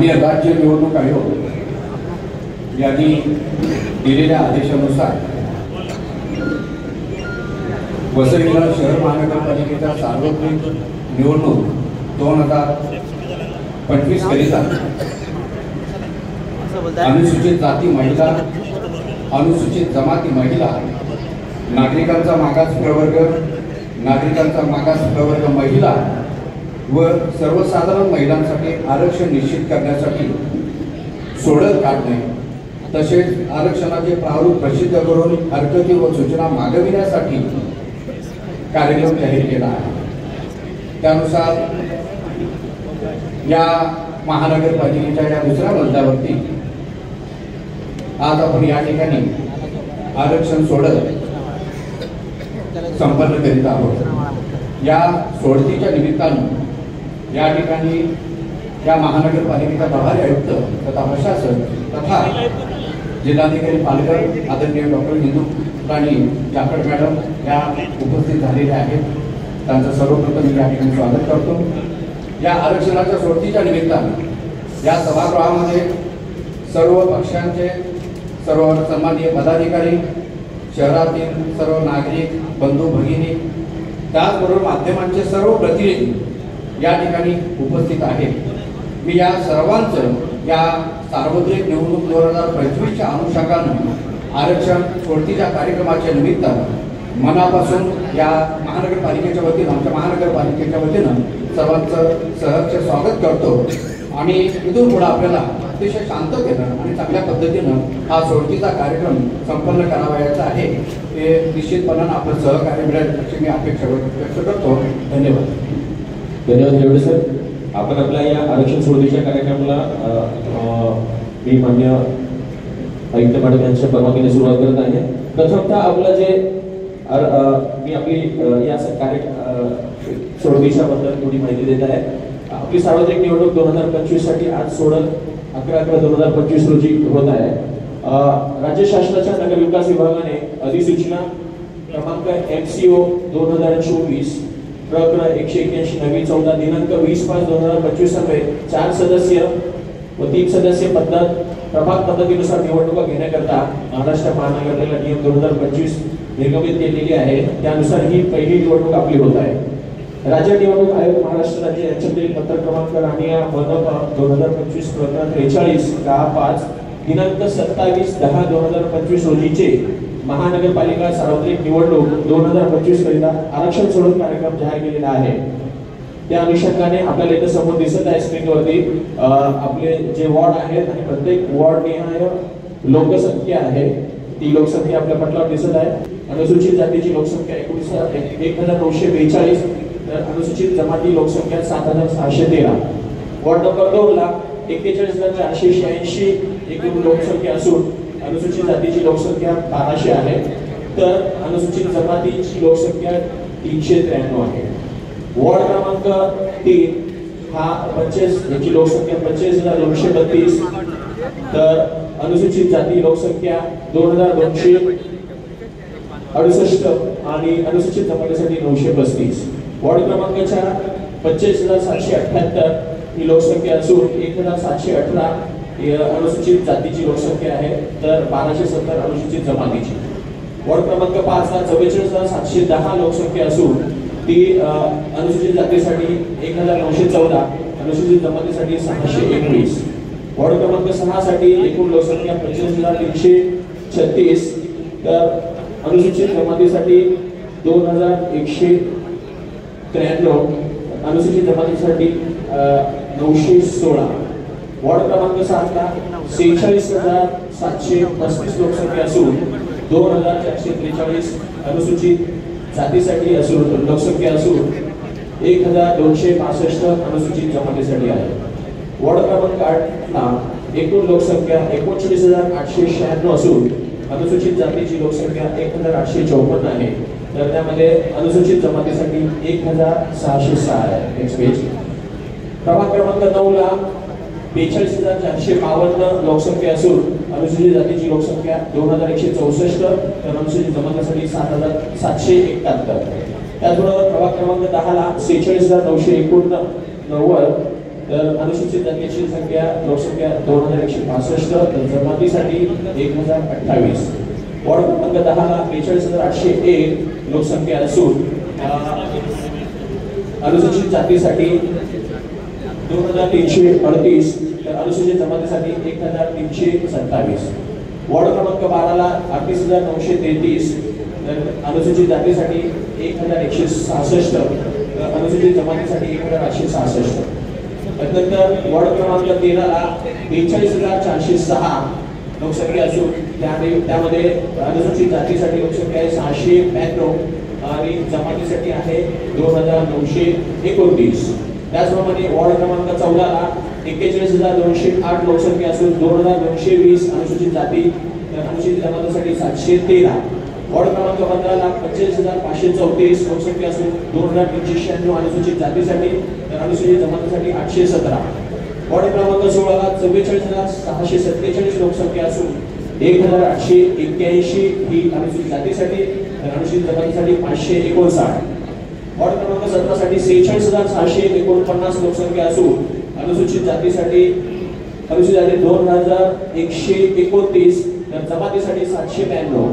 माननीय राज्य निवडणूक आयोग यांनी दिलेल्या आदेशानुसार वसई शहर महानगरपालिकेच्या सार्वत्रिक निवडणूक 2025 करिता अनुसूचित जाती महिला, अनुसूचित जमाती महिला, नागरिकांचा मागास प्रवर्ग महिला व सर्वसाधारण महिलांसाठी आरक्षण निश्चित करण्यासाठी सोडत काढणे तसेच आरक्षणाचे प्रारूप प्रसिद्ध करून हरकती व सूचना मागविण्यासाठी कार्यक्रम जाहीर केला आहे। त्यानुसार या महानगरपालिकेच्या या दुसऱ्या मजल्यावरती आज आपण या ठिकाणी आरक्षण सोडत संपन्न करीत आहोत। या सोडतीच्या निमित्तानं या ठिकाणी या महानगरपालिकेचा प्रभारी आयुक्त तथा प्रशासक तथा जिल्हाधिकारी पालघर आदरणीय डॉक्टर हिंदू राणी जाखड मॅडम या उपस्थित झालेल्या आहेत। त्यांचं सर्वप्रथम मी या ठिकाणी स्वागत करतो। या आरक्षणाच्या सोडतीच्या निमित्तानं या सभागृहामध्ये सर्व पक्षांचे सर्व सन्माननीय पदाधिकारी, शहरातील सर्व नागरिक बंधू भगिनी, त्याचबरोबर माध्यमांचे सर्व प्रतिनिधी या ठिकाणी उपस्थित आहेत। मी या सर्वांचं या सार्वत्रिक निवडणूक 2025च्या अनुषंगानं आरक्षण सोडतीच्या कार्यक्रमाच्या निमित्तानं मनापासून या महानगरपालिकेच्या वतीनं, आमच्या महानगरपालिकेच्या वतीनं सर्वांचं सहर्ष स्वागत करतो आणि इथून पुढे आपल्याला अतिशय शांततेनं आणि चांगल्या पद्धतीनं हा सोडतीचा कार्यक्रम संपन्न करावयाचा आहे। ते निश्चितपणानं आपलं सहकार्य मिळेल अशी मी अपेक्षा व्यक्त करतो। धन्यवाद। धन्यवाद रेवडे सर। आपण आपल्या या आरक्षण सोडतीच्या कार्यक्रमाला मी मान्य आयुक्त मॅडम यांच्या परवानगीने सुरुवात करत आहे। प्रथमतः आपलं जे मी आपली या सोडतीच्या बद्दल थोडी माहिती देत आहे। आपली सार्वत्रिक निवडणूक 2025 साठी आज 16/11/2025 रोजी होत आहे। राज्य शासनाच्या नगर विकास विभागाने अधिसूचना क्रमांक MCO 2024 प्रकरण 181 नवी 14 दिनांक 20/5/2025 अन्वये 4 सदस्य व 3 सदस्य प्रभाग पद्धतीनुसार निवडणुका घेण्याकरता महाराष्ट्र महानगरपालिका नियम 2025 निर्गमित केलेली आहे। त्यानुसार ही पहिली निवडणूक आपली होत आहे। राज्य निवडणूक आयोग महाराष्ट्र राज्य यांच्यातील पत्र क्रमांक राणीया मनपा 2025 प्रकरण 43/5 दिनांक 27/10/2025 रोजीचे महानगरपालिका सार्वत्रिक निवडणूक 2025 करिता आरक्षण सोडून कार्यक्रम जाहीर केलेला आहे। त्या अनुषंगाने आपल्याला इथे समोर दिसत आहे स्क्रीनवरती आपले जे वॉर्ड आहेत आणि प्रत्येक वॉर्ड निहाय लोकसंख्या आहे ती लोकसंख्या आपल्या पटलावर दिसत आहे। अनुसूचित जातीची लोकसंख्या 1942 तर अनुसूचित जमाती लोकसंख्या 7613। वॉर्ड नंबर 2 ला 41486 एकूण लोकसंख्या असून अनुसूचित जातीची लोकसंख्या 1200 आहे तर अनुसूचित जमातीची लोकसंख्या 393 आहे। वॉर्ड क्रमांक 3 हा 25 याची लोकसंख्या 25232 तर अनुसूचित जाती लोकसंख्या 2268 आणि अनुसूचित जमातीसाठी 935। वॉर्ड क्रमांक 4 25778 ही लोकसंख्या असून 1718 अनुसूचित जातीची लोकसंख्या आहे तर 1270 अनुसूचित जमातीची। वॉर्ड क्रमांक 5 ला 44710 लोकसंख्या असून ती अनुसूचित जातीसाठी 1914 अनुसूचित जमातीसाठी 619। वॉर्ड क्रमांक 6 साठी एकूण लोकसंख्या 25336 तर अनुसूचित जमातीसाठी 2193 अनुसूचित जमातीसाठी 916। वॉर्ड क्रमांक 7 ला 46735 लोकसंख्या असून 2443 अनुसूचित जातीसाठी असून लोकसंख्या असून 1265 अनुसूचित जमातीसाठी आहे। वॉर्ड क्रमांक 8 ला एकूण लोकसंख्या 39896 असून अनुसूचित जातीची लोकसंख्या 1854 आहे तर त्यामध्ये अनुसूचित जमातीसाठी 1606 आहे। Next page. प्रभाग क्रमांक 9 ला 42452 लोकसंख्या असून अनुसूचित जातीची लोकसंख्या 2164 तर अनुसूचित जमातीसाठी 7771। त्याचबरोबर प्रभाग क्रमांक 10 ला 46989 तर अनुसूचित जातीची संख्या लोकसंख्या 2165, तर जमातीसाठी 1028. वॉर्ड क्रमांक 10 ला 42,801 लोकसंख्या असून अनुसूचित जातीसाठी 2338, तर अनुसूचित जमातीसाठी 1327. वॉर्ड क्रमांक 12 ला 38,933, तर अनुसूचित जातीसाठी 1,166, तर अनुसूचित जमातीसाठी 1,866. त्यानंतर वॉर्ड क्रमांक 13 ला 42,406 लोकसंख्या असून त्यामध्ये अनुसूचित जातीसाठी लोकसंख्या आहे 692 आणि जमातीसाठी आहे 2,929. त्याचप्रमाणे वॉर्ड क्रमांक 14 ला 41,208 लोकसंख्या असून 2,920 अनुसूचित जाती, तर अनुसूचित जमातीसाठी 713. वॉर्ड क्रमांक 15 ला 45,534 लोकसंख्या असून 2,396 अनुसूचित जातीसाठी, तर अनुसूचित जमातीसाठी 817. वॉर्ड क्रमांक 16 ला 44,647 लोकसंख्या असून 1,881 ही अनुसूचित जातीसाठी, तर अनुसूचित जमातीसाठी 559. वॉर्ड क्रमांक 17 साठी 46,649 लोकसंख्या असून अनुसूचित जातीसाठी 2,129, तर जमातीसाठी 792.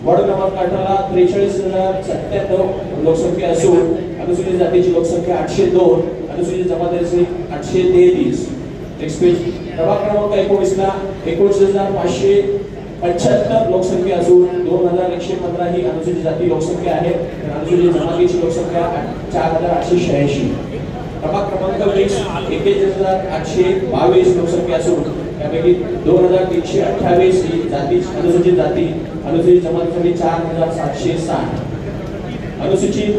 वॉर्ड क्रमांक 18 ला 43,097 लोकसंख्या असून अनुसूचित जातीची लोकसंख्या 802, अनुसूचित जमातीची 833. Next page. प्रभाग क्रमांक 19 ला 19,575 लोकसंख्या असून 2,115 ही अनुसूचित जाती लोकसंख्या आहे, तर अनुसूचित जमातीची लोकसंख्या 4,886. प्रभाग क्रमांक 20 41,822 लोकसंख्या असून त्यापैकी 2,328 ही अनुसूचित जाती, अनुसूचित जमातीसाठी 4,760. अनुसूचित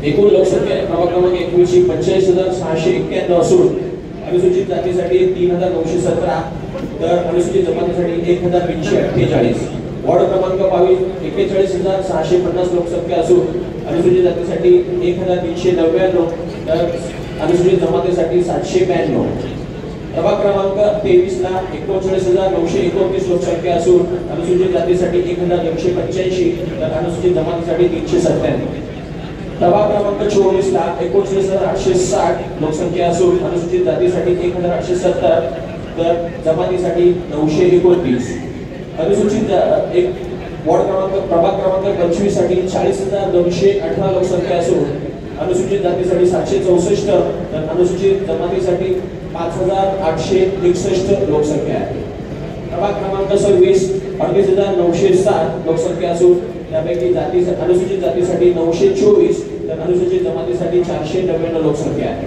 एकूण लोकसंख्या प्रभाग क्रमांक 21 ही 45,691 असून अनुसूचित जातीसाठी 3,917, तर अनुसूचित जमातीसाठी 1,348. वॉर्ड क्रमांक 22 41,650 लोकसंख्या असून अनुसूचित जातीसाठी 1,399, तर अनुसूचित जमातीसाठी 792. प्रभाग क्रमांक 23 ला 39,929 लोकसंख्या असून अनुसूचित जातीसाठी 1,285, तर अनुसूचित जमातीसाठी 397. प्रभाग क्रमांक 24 ला 39,860 लोकसंख्या असून अनुसूचित जातीसाठी 1,870, तर जमातीसाठी 929. अनुसूचित वॉर्ड क्रमांक प्रभाग क्रमांक 25 साठी 40,218 लोकसंख्या असून अनुसूचित जातीसाठी 764, तर अनुसूचित जमातीसाठी 5,861 लोकसंख्या आहे. प्रभाग क्रमांक 26 38,907 लोकसंख्या असून त्यापैकी अनुसूचित जातीसाठी 924, तर अनुसूचित जमातीसाठी 499 लोकसंख्या आहे.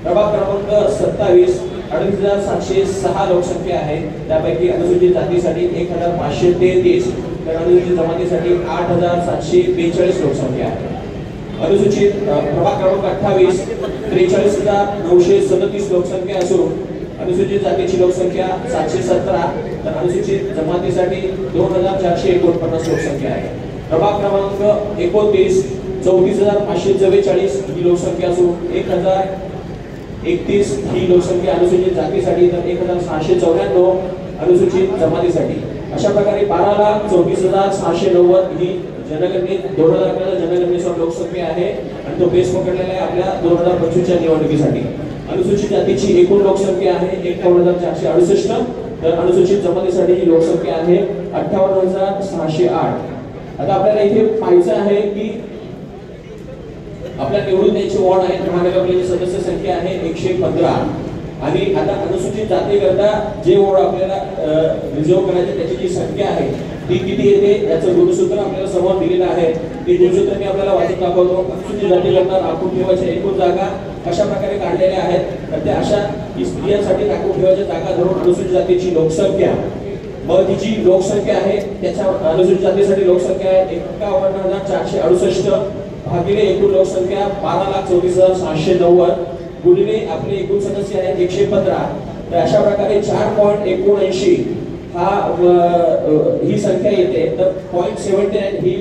प्रभाग क्रमांक 27 38,706 लोकसंख्या आहे, त्यापैकी अनुसूचित जातीसाठी 1,533, तर अनुसूचित जमातीसाठी 8,742 लोकसंख्या आहे. अनुसूचित प्रभाग क्रमांक 28 43,937 लोकसंख्या असून अनुसूचित जातीची लोकसंख्या 717, तर अनुसूचित जमातीसाठी 2,449 लोकसंख्या आहे. प्रभाग क्रमांक 29 34,544 ही लोकसंख्या असून 1,031 ही लोकसंख्या अनुसूचित जातीसाठी, तर 1,694 अनुसूचित जमातीसाठी. अशा प्रकारे 12,24,690 ही जनगणनेत 2011 जनगणनेनुसार लोकसंख्या आहे आणि तो बेस पकडलेला आहे आपल्या 2025च्या निवडणुकीसाठी. अनुसूचित जातीची एकूण लोकसंख्या आहे 51,468, तर अनुसूचित जमातीसाठी ही लोकसंख्या आहे 58,608. आता आपल्याला इथे पाहायचं आहे की आपल्या निवडून द्यायचे वॉर्ड आहेत, महानगरपालिकेची सदस्य संख्या आहे 115 आणि आता अनुसूचित जातीकरता जे वॉर्ड आपल्याला रिझर्व करायचे त्याची जी संख्या आहे ती किती येते याचं गुणसूत्र आपल्याला समोर दिलेलं आहे. ते गुणसूत्र मी आपल्याला वाचून दाखवतो. अनुसूचित जातीकरता राखून ठेवायच्या एकूण जागा कशा प्रकारे काढलेल्या आहेत, तर त्या अशा स्त्रियांसाठी राखून ठेवायच्या जागा धरून अनुसूचित जातीची लोकसंख्या, मग ही जी लोकसंख्या आहे त्याच्या अनुसूचित जातीसाठी लोकसंख्या आहे 51,468 भागिले एकूण लोकसंख्या 12,34,790 गुणिले आपले एकूण सदस्य आहेत 115. तर अशा प्रकारे 4.79 ही संख्या येते. तर 0.79 ही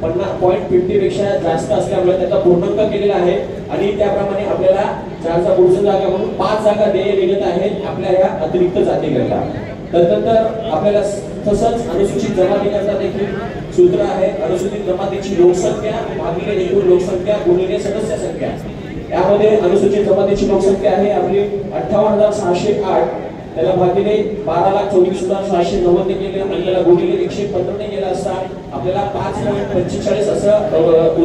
0.50 पेक्षा जास्त असल्यामुळे त्याचा पूर्णांक केलेला आहे आणि त्याप्रमाणे आपल्याला चारचा पुढच्या जागा म्हणून 5 जागा देय मिळत आहेत आपल्या या अतिरिक्त जातीकरता. त्यानंतर आपल्याला तसंच अनुसूचित जमातीकरता देखील सूत्र आहे. अनुसूचित जमातीची लोकसंख्या भागिले एकूण लोकसंख्या गुणिले सदस्य संख्या. यामध्ये अनुसूचित जमातीची लोकसंख्या आहे आपली 58,608, त्याला भागिले 12,24,690 ने केले, आपल्याला गुणिले 115 ने केला असता आपल्याला 5.45 असं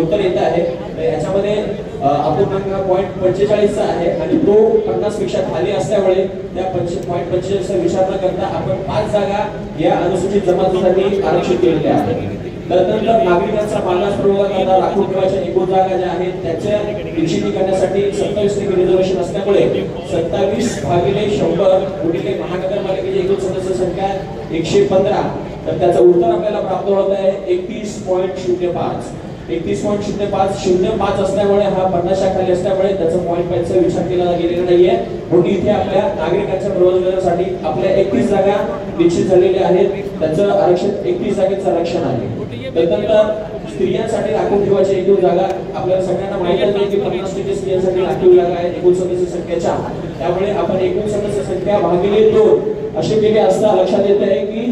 उत्तर येत आहे. याच्यामध्ये अपूर्णांक 0.45 चा आहे आणि तो 50 पेक्षा खाली असल्यामुळे त्या 0.45 चा विचार न करता आपण 5 जागा या अनुसूचित जमातीसाठी आरक्षित केलेल्या आहेत. त्यानंतर नागरिकांचा मागास प्रवर्गाकरता राखून ठेवायच्या एकूण जागा ज्या आहेत त्याच्या निश्चिती करण्यासाठी 27% रिझर्वेशन असल्यामुळे 27/100 गुणिले महानगरपालिकेची एकूण सदस्य संख्या 115, तर त्याचं उत्तर आपल्याला प्राप्त होत आहे 31.05. 31.05 असल्यामुळे हा 50 खाली असल्यामुळे त्याचं 0.5 चा विचार केला गेलेला नाहीये. म्हणून इथे आपल्या नागरिकांच्या प्रवर्गासाठी आपल्या 31 जागा निश्चित झालेल्या आहेत. त्याचं आरक्षण 31 जागेचं आरक्षण आहे. त्यानंतर स्त्रियांसाठी राखून ठेवायची एकूण जागा आपल्याला सगळ्यांना माहिती आहे की 50% स्त्रियांसाठी राखीव जागा आहे एकूण सदस्य संख्येच्या. त्यामुळे आपण एकूण सदस्य संख्या भागिले 2 असे केले असता लक्षात येत आहे की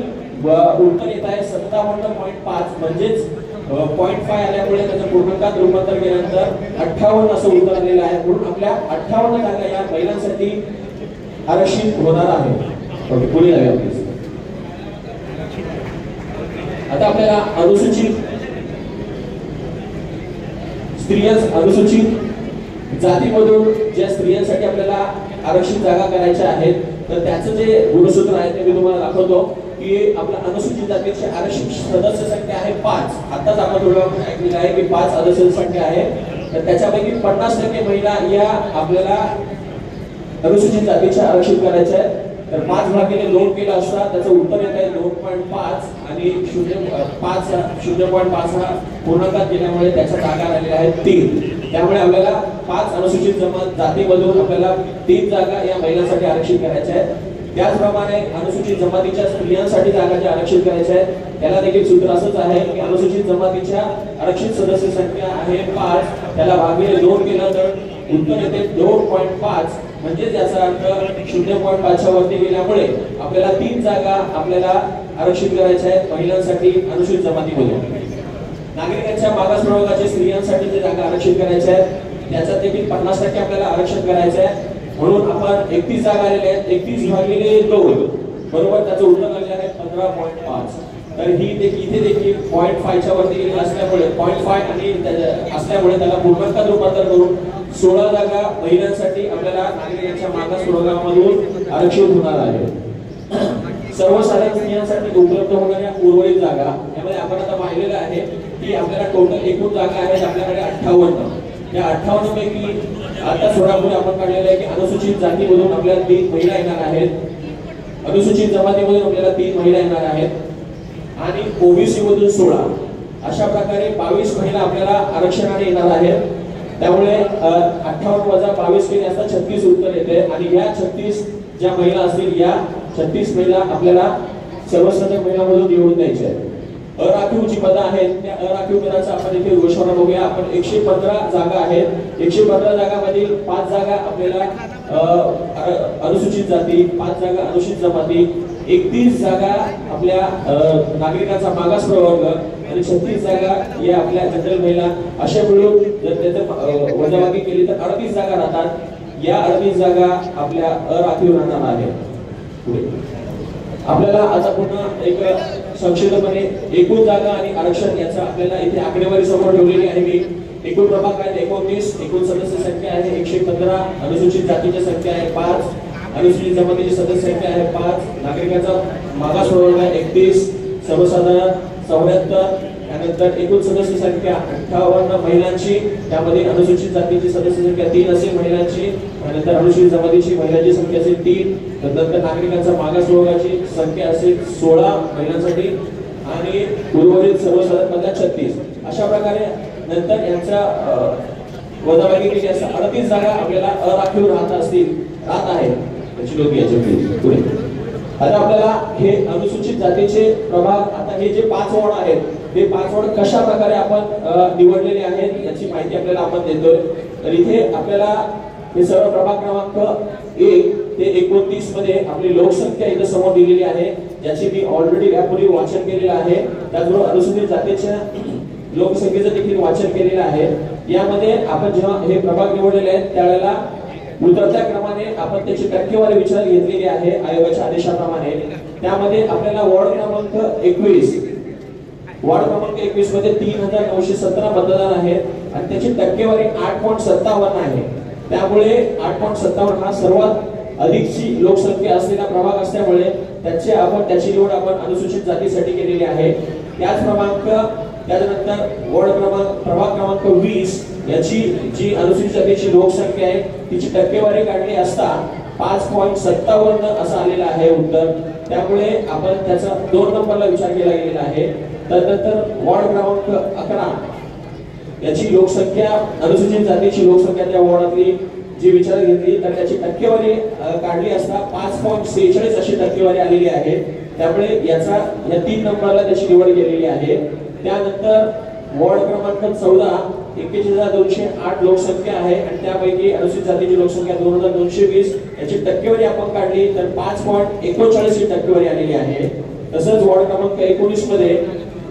उत्तर येत आहे 57.5 म्हणजेच 0.5 आल्यामुळे त्याचं पूर्णांकात रूपांतर केल्यानंतर 58 असं उत्तर आलेलं आहे. म्हणून आपल्या 58 जागा या महिलांसाठी आरक्षित होणार आहे. पुढे जाऊया प्लीज. आता आपल्याला अनुसूचित जातीमधून ज्या स्त्रियांसाठी आपल्याला आरक्षित जागा करायच्या आहेत तर त्याचं जे गुणसूत्र आहे ते मी तुम्हाला दाखवतो की आपल्या अनुसूचित जातीची आरक्षित सदस्य संख्या आहे 5. आताच आपण थोडं ऐकलेलं आहे की 5 सदस्य संख्या आहे. तर त्याच्यापैकी 50% महिला या आपल्याला अनुसूचित जातीच्या आरक्षित करायच्या आहेत. तर 5/2 केला असता त्याचं उत्तर येत आहे 2.5 आणि 0.5 हा पूर्णांकात गेल्यामुळे त्याच्या जागा राहिलेल्या आहेत 3. त्यामुळे आपल्याला 5 अनुसूचित जातीमधून आपल्याला 3 जागा या महिलांसाठी आरक्षित करायच्या आहेत. त्याचप्रमाणे अनुसूचित जमातीच्या स्त्रियांसाठी जागा ज्या आरक्षित करायच्या आहेत त्याला देखील सूत्र असंच आहे की अनुसूचित जमातीच्या आरक्षित सदस्य संख्या आहे 5, त्याला भागिले 2 केलं तर उत्तर येते 2.5 म्हणजे त्याचा अर्थ 0.5 च्या वरती गेल्यामुळे आपल्याला 3 जागा आपल्याला आरक्षित करायच्या आहेत महिलांसाठी अनुसूचित जमातीमधून. नागरिकांच्या मागास प्रवर्गाच्या स्त्रियांसाठी जे जागा आरक्षित करायच्या आहेत त्याच्यात देखील 50% आपल्याला आरक्षण करायचं आहे. म्हणून आपण 31 जागा आलेल्या आहेत. 31/2 बरोबर त्याचं उत्तर आले आहे 15.5. तर ही इथे देखील 0.5 च्या वरती गेलेला असल्यामुळे 0.5 आणि असल्यामुळे त्याला पूर्णांकात रूपांतर करून 16 जागा महिलांसाठी आपल्याला नागरिकांच्या मागास प्रवर्गामधून आरक्षित होणार आहे. सर्वसाधारण स्त्रियांसाठी उपलब्ध होणाऱ्या उर्वरित जागा यामध्ये आपण आता पाहिलेलं आहे की आपल्याला टोटल एकूण जागा आहेत आपल्याकडे 58. या 58 पैकी आता थोडापुढे आपण काढलेलं आहे की अनुसूचित जातीमधून आपल्याला 3 महिला येणार आहेत, अनुसूचित जमातीमधून आपल्याला 3 महिला येणार आहेत आणि ओबीसी मधून 16. अशा प्रकारे 22 महिला आपल्याला आरक्षणाने येणार आहेत. त्यामुळे 58 वजा 22 केले असता 36 उत्तर येते आणि या 36 ज्या महिला असतील या 36 महिला आपल्याला सर्वसाधारण महिलांमधून निवडून द्यायच्या आहेत. अराखीव जी पदं आहेत त्या अराखीव पदाचा आपण इथे घोषणा बघूया. आपण 115 जागा आहेत. 115 जागांमधील 5 जागा आपल्याला अनुसूचित जाती, 5 जागा अनुसूचित जमाती, 31 जागा आपल्या नागरिकांचा मागास प्रवर्ग आणि 36 जागा या आपल्या जनरल महिला. अशा मिळून जर त्याचं वजाबाकी केली तर 38 जागा राहतात. या 38 जागा आपल्या अराखीव राहणार आहेत. पुढे आपल्याला आता पुन्हा एक संक्षिप्तपणे एकूण जागा आणि आरक्षण याचा आपल्याला इथे आकडेवारी समोर ठेवलेली आहे. मी एकूण प्रभाग आहेत 29, एकूण सदस्य संख्या आहे 115, अनुसूचित जातीची संख्या आहे 5, अनुसूचित जमातीची सदस्य संख्या आहे 5, नागरिकांचा मागास प्रवर्ग आहे 31, सर्वसाधारण 74, त्यानंतर एकूण सदस्य संख्या 58 महिलांची, त्यामध्ये अनुसूचित जातीची सदस्य संख्या 3 असेल महिलांची, त्यानंतर अनुसूचित जमातीची महिलांची संख्या असेल 3, त्यानंतर नागरिकांचा मागास प्रवर्गाची संख्या असेल 16 महिलांसाठी आणि उर्वरित सर्वसाधारण मधल्या 36. अशा प्रकारे नंतर यांचा वजाबाकी केली असता 38 जागा आपल्याला अराखीव राहत आहेत. त्याची लोक याच्या पुढे आता आपल्याला हे अनुसूचित जातीचे प्रभाग, आता हे जे 5 वॉर्ड आहेत ते 5 वॉर्ड कशा प्रकारे आपण निवडलेले आहेत याची माहिती आपल्याला आपण देतोय. तर इथे आपल्याला हे सर्व प्रभाग क्रमांक 1 ते 29 मध्ये आपली लोकसंख्या इथे समोर दिलेली आहे, ज्याची मी ऑलरेडी यापूर्वी वाचन केलेलं आहे. त्याचबरोबर अनुसूचित जातीच्या लोकसंख्येचं देखील वाचन केलेलं आहे। यामध्ये आपण जेव्हा हे प्रभाग निवडलेले आहेत त्यावेळेला उतरत्या क्रमाने आपण त्याची टक्केवारी विचारात घेतलेली आहे आयोगाच्या आदेशाप्रमाणे। त्यामध्ये आपल्याला वॉर्ड क्रमांक 21 मध्ये 3917 मतदार आहेत आणि त्याची टक्केवारी 8.57 आहे। त्यामुळे 8.57 हा सर्वात अधिकची लोकसंख्या असलेला प्रभाग असल्यामुळे त्याची निवड आपण अनुसूचित जातीसाठी केलेली आहे। त्यानंतर प्रभाग क्रमांक 20 याची जी अनुसूचित जातीची लोकसंख्या आहे तिची टक्केवारी काढली असता 5.57 असं आलेलं आहे उत्तर। त्यामुळे आपण त्याचा 2 नंबरला विचार केला गेलेला आहे। त्यानंतर वॉर्ड क्रमांक 11 याची लोकसंख्या अनुसूचित जातीची लोकसंख्या त्या वॉर्डातली जी विचारात घेतली तर त्याची टक्केवारी काढली असता 5.46 अशी टक्केवारी आलेली आहे। त्यामुळे या 3 नंबरला त्याची निवड केलेली आहे। त्यानंतर वॉर्ड क्रमांक 14 41,208 लोकसंख्या आहे आणि त्यापैकी अनुसूचित जातीची लोकसंख्या 2220 याची टक्केवारी आपण काढली तर 5.39 ही टक्केवारी आलेली आहे। तसंच वॉर्ड क्रमांक 19 मध्ये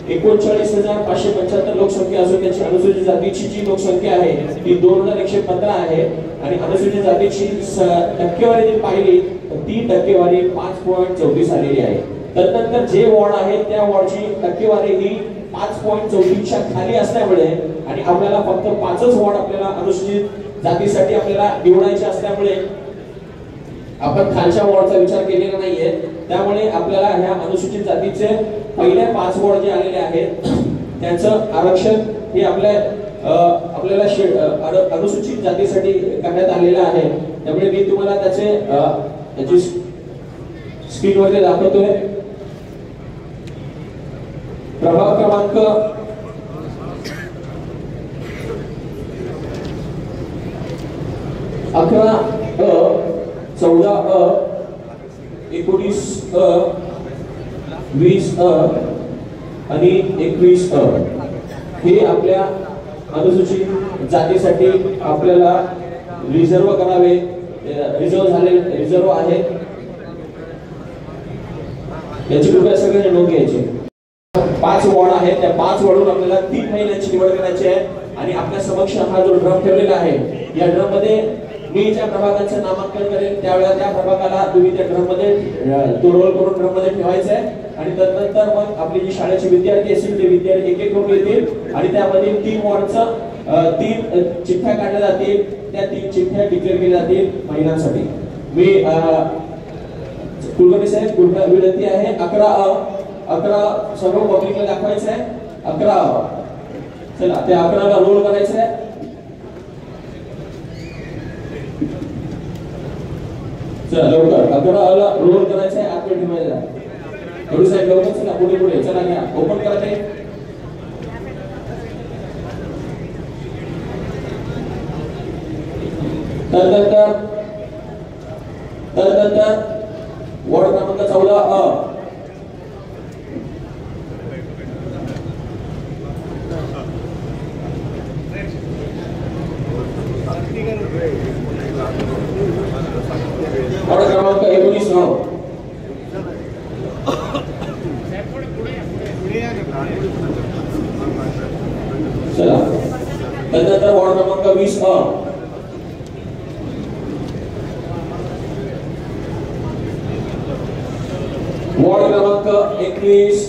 39,575 लोकसंख्या असून त्याची अनुसूचित जातीची जी लोकसंख्या आहे ती 2115 आहे आणि अनुसूचित जातीची टक्केवारी जर पाहिली तर ती टक्केवारी 5.34 आलेली आहे। त्यानंतर जे वॉर्ड आहे त्या वॉर्डची टक्केवारी ही 5.34च्या खाली असल्यामुळे आणि आपल्याला फक्त 5च वॉर्ड आपल्याला अनुसूचित जातीसाठी आपल्याला निवडायचे असल्यामुळे आपण खालच्या वॉर्डचा विचार केलेला नाहीये। त्यामुळे आपल्याला ह्या अनुसूचित जातीचे पहिले 5 वॉर्ड जे आलेले आहेत त्यांचं आरक्षण हे आपल्याला अनुसूचित जातीसाठी करण्यात आलेलं आहे। त्यामुळे मी तुम्हाला त्याची स्क्रीनवर दाखवतोय। प्रभाग क्रमांक 11 14 19 20 आणि 21 हे आपल्या अनुसूचित जातीसाठी आपल्याला रिझर्व करावे, रिझर्व आहे याची कृपया सगळ्यांनी नोंद घ्यायची। 5 वॉर्ड आहेत त्या 5 वॉर्डवरून आपल्याला 3 महिन्यांची निवड करायची आहे आणि आपल्या समक्ष हा जो ड्रम ठेवलेला आहे या ड्रम मध्ये मी ज्या प्रभागाचं नामांकन करेल त्यावेळेला त्या प्रभागाला तुम्ही त्या ड्रम मध्ये तो रोल करून ड्रम मध्ये ठेवायचा आहे आणि त्यानंतर मग आपली जी शाळेचे विद्यार्थी असतील ते विद्यार्थी एक करून येतील आणि त्यामध्ये 3 वॉर्डचं 3 चिठ्ठ्या काढल्या जातील। त्या 3 चिठ्ठ्या डिक्लेअर केल्या जातील महिलांसाठी। मी कुलकर्णी साहेब कृपया विनंती आहे 11 सर्व पब्लिकला दाखवायचं आहे। 11 चला त्या 11ला रोल करायचं आहे। चला लवकर 11ला रोल करायचं आहे, आतमध्ये ठेवायचं आहे। एवढी साहेब लवकर चला पुढे चला घ्या ओपन करा ते। त्यानंतर वॉर्ड क्रमांक 14 वॉर्ड क्रमांक 19 चला। त्यानंतर वॉर्ड क्रमांक 20 वॉर्ड क्रमांक 21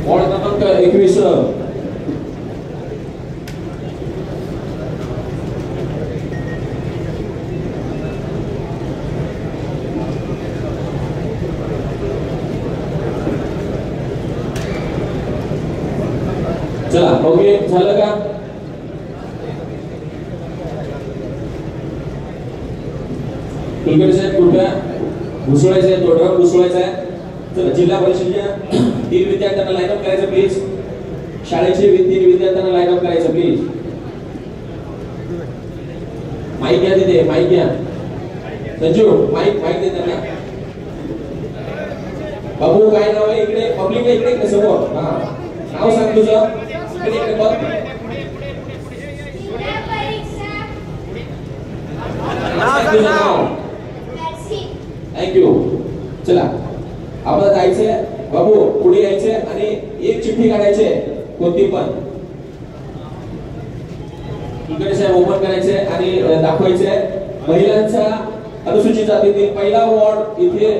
वॉर्ड क्रमांक 21 चला ओके झालं का? कुलकर्णी साहेब कृपया घुसवायचं आहे, तो ड्रम घुसवायचा आहे। चला जिल्हा परिषदेच्या 3 विद्यार्थ्यांना लाईन अप करायचं प्लीज। शाळेचे 3 विद्यार्थ्यांना लाईन अप करायचं प्लीज। माईक घ्या तिथे, माईक घ्या संजू, माईक दे त्यांना। बाबू काय नाव आहे इकडे पब्लिकला इकडे समोर नाव सांग तुझं इकडे बघ। तुझं नाव? थँक्यू. चला आपल्याला जायचंय बाबू, पुढे यायचंय आणि एक चिठ्ठी काढायची कोणती पण. इकडे साहेब ओपन करायचे आणि दाखवायचे महिलांचा अनुसूचित जातीतील पहिला वॉर्ड इथे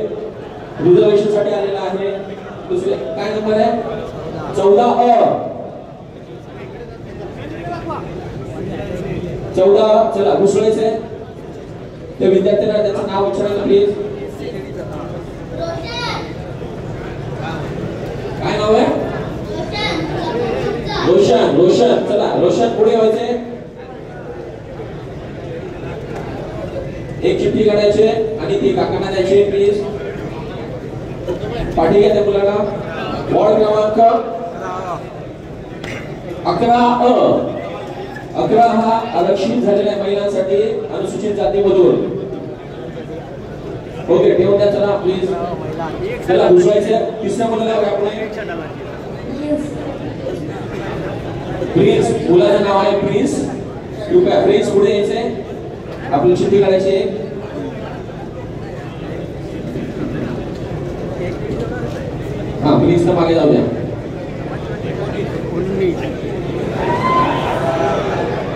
रिझर्वेशन साठी आलेला आहे. दुसरे काय नंबर आहे? 14 14. चला घुसळायचे त्या विद्यार्थ्यांना त्याचं नाव विचारायला प्लीज. काय नाव आहे? रोशन. रोशन. चला रोशन पुढे व्हायचे. एक चिठ्ठी काढायची आणि ती काकांना द्यायची प्लीज. पाठी घ्या त्या मुलाला. वॉर्ड क्रमांक 11 11 हा आरक्षित झालेल्या महिलांसाठी अनुसूचित जातीमधून. ओके ठेवून द्या. चला प्लीज. चला घुसवायचे. तिसऱ्या मुलाला प्लीज. मुलाचं नाव आहे प्लीज. कृपया प्लीज पुढे यायचे. आपली चिठ्ठी काढायची. हा प्लीज तर मागे जाऊ द्या.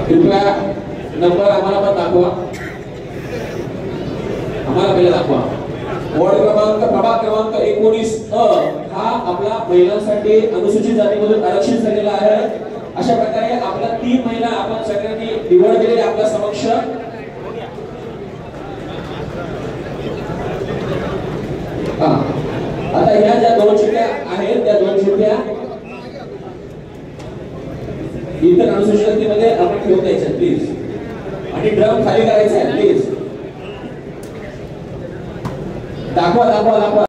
कृपया नंबर आम्हाला पण दाखवा. आम्हाला पहिला दाखवा. वॉर्ड क्रमांक प्रभाग क्रमांक 19 हा आपला महिलांसाठी अनुसूचित जातीमधून आरक्षित झालेला आहे. अशा प्रकारे आपल्या 3 महिला आपण सगळ्यांनी निवड केलेली आपल्या समक्ष. आता ह्या ज्या 2 चिठ्ठ्या आहेत त्या 2 चिठ्ठ्या इतर अनुसूचित जातीमध्ये आपण ठेवून द्यायच्या प्लीज. आणि ड्रम खाली करायचा आहे प्लीज. दाखवा दाखवा दाखवा.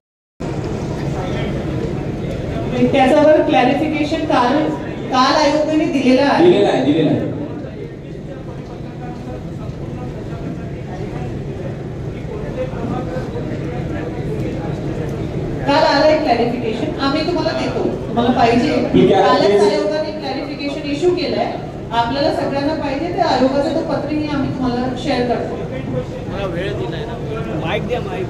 त्याच्यावर क्लॅरिफिकेशन काल आयोगाने दिलेलं आहे. दिलेलं आहे. दिलेलं आहे. काल आलंय क्लॅरिफिकेशन. आम्ही तुम्हाला देतो. तुम्हाला पाहिजे कालच आयोगाने क्लॅरिफिकेशन इश्यू केलंय. आपल्याला सगळ्यांना पाहिजे ते आयोगाचं तो पत्रही आम्ही तुम्हाला शेअर करतो. वेळ दिलाय ना. माईक द्या. माईक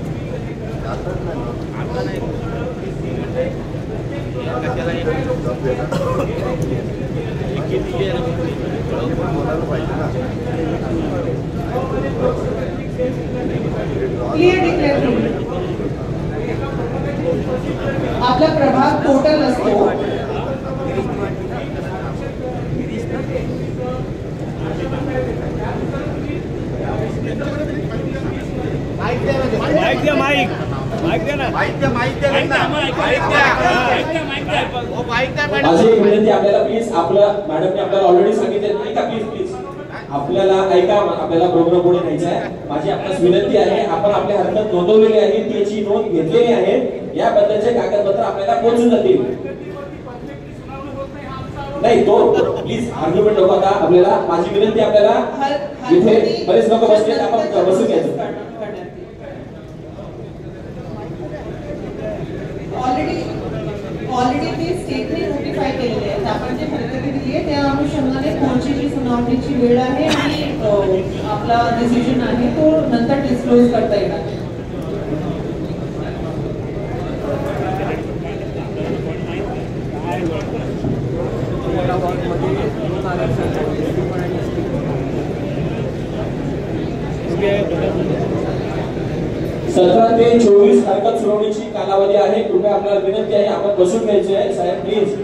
क्लिअर डिक्लेअर केलं. आपला प्रभाग टोटल असतो माईक द्या. माईक द्या ना. माईक द्या. माईक द्या. माझी एक विनंती आपल्याला प्लीज. आपलं मॅडमने आपल्याला ऑलरेडी सांगितलं नाही का प्लीज प्लीज आपल्याला ऐका. आपल्याला प्रोग्राम पुढे न्यायचा आहे. माझी आपल्यास विनंती आहे. आपण आपल्या हरकत नोंदवलेली आहे. त्याची नोंद घेतलेली आहे. याबद्दलचे कागदपत्र आपल्याला पोहोचून जातील. नाही तो प्लीज आर्ग्युमेंट नको. आता आपल्याला माझी विनंती आपल्याला इथे बरेच लोक बसले आपण बसून घ्यायचं. ऑलरेडी ते स्टेटने नोटिफाय केलेले आहेत. आपण जे हरकती दिली आहे त्या अनुषंगाने पुढची जी सुनावणीची वेळ आहे आणि आपला डिसिजन आहे तो नंतर डिस्क्लोज करता येणार. सतरा ते 24 हरकत सुनावणीची कालावधी आहे. कृपया आपल्याला विनंती आहे आपण बसून घ्यायचे आहे. साहेब प्लीज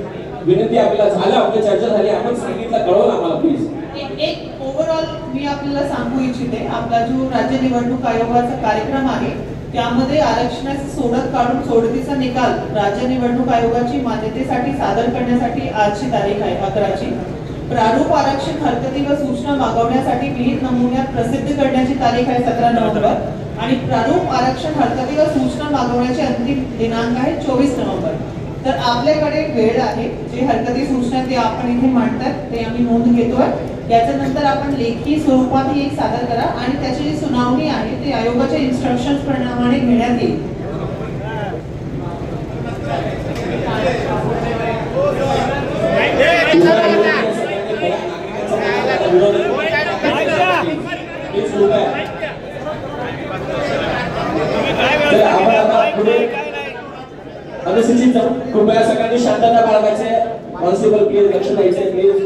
विनंती. आपल्याला झालं आपली चर्चा झाली. आपण सांगितलं कळवलं आम्हाला प्लीज. एक ओव्हरऑल मी आपल्याला सांगू इच्छिते. आपला जो राज्य निवडणूक आयोगाचा कार्यक्रम आहे त्यामध्ये आरक्षणाचे सोडत काढून सोडतीचा निकाल राज्य निवडणूक आयोगाची मान्यतेसाठी सादर करण्यासाठी आजची तारीख आहे 11ची. प्रारूप आरक्षण हरकती व सूचना मागवण्यासाठी विहित नमुन्यात प्रसिद्ध करण्याची तारीख आहे 17 नोव्हेंबर आणि प्रारूप आरक्षण हरकती व सूचना मागवण्याची अंतिम दिनांक आहे 24 नोव्हेंबर. तर आपल्याकडे वेळ आहे. जे हरकती सूचना ते आपण इथे मांडतात ते आम्ही नोंद घेतोय. याच्यानंतर आपण लेखी स्वरूपात एक सादर करा आणि त्याची जी सुनावणी आहे ती आयोगाच्या इन्स्ट्रक्शन्स प्रमाणे घेण्यात येईल. पुढे अनुसूचित कृपया सगळ्यांनी शांतता बाळगायचे. कॉन्स्टेबल प्लीज लक्ष द्यायचे प्लीज.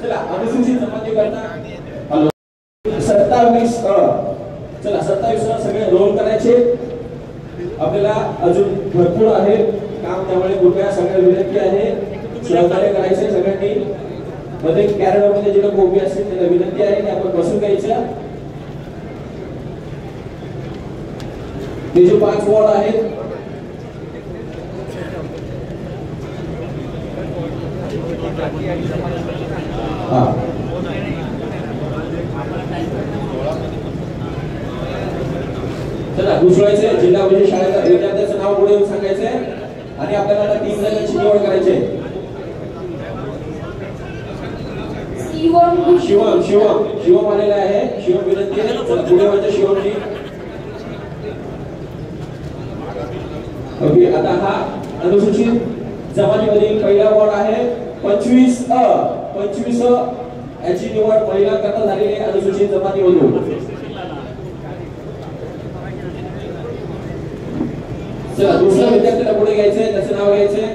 चला अनुसूचित जमाती करता हॅलो 27 चला 27 सगळे रोल करायचे. आपल्याला अजून भरपूर आहे काम, त्यामुळे कृपया सगळ्या विनंती आहे सहकार्य करायचे सगळ्यांनी. मध्ये कॅरेडर मध्ये जे लोक उभी असतील त्यांना विनंती आहे की आपण बसून घ्यायचं. हे जे 5 वॉर्ड आहेत चला घुसवायचे. जिल्हा परिषद शाळेच्या विद्यार्थ्याचं नाव पुढे येऊन सांगायचंय आणि आपल्याला आता 3 जणांची निवड करायची. शिवम आलेला आहे. शिवम विनंती आहे चला पुढे व्हायचं शिवमजी. ओके आता हा अनुसूचित जमातीमधील पहिला वॉर्ड आहे 25 याची निवड महिला करता झालेली आहे अनुसूचित जमातीमधून. चला दुसऱ्या विद्यार्थ्याला पुढे घ्यायचंय, त्याचं नाव घ्यायचंय.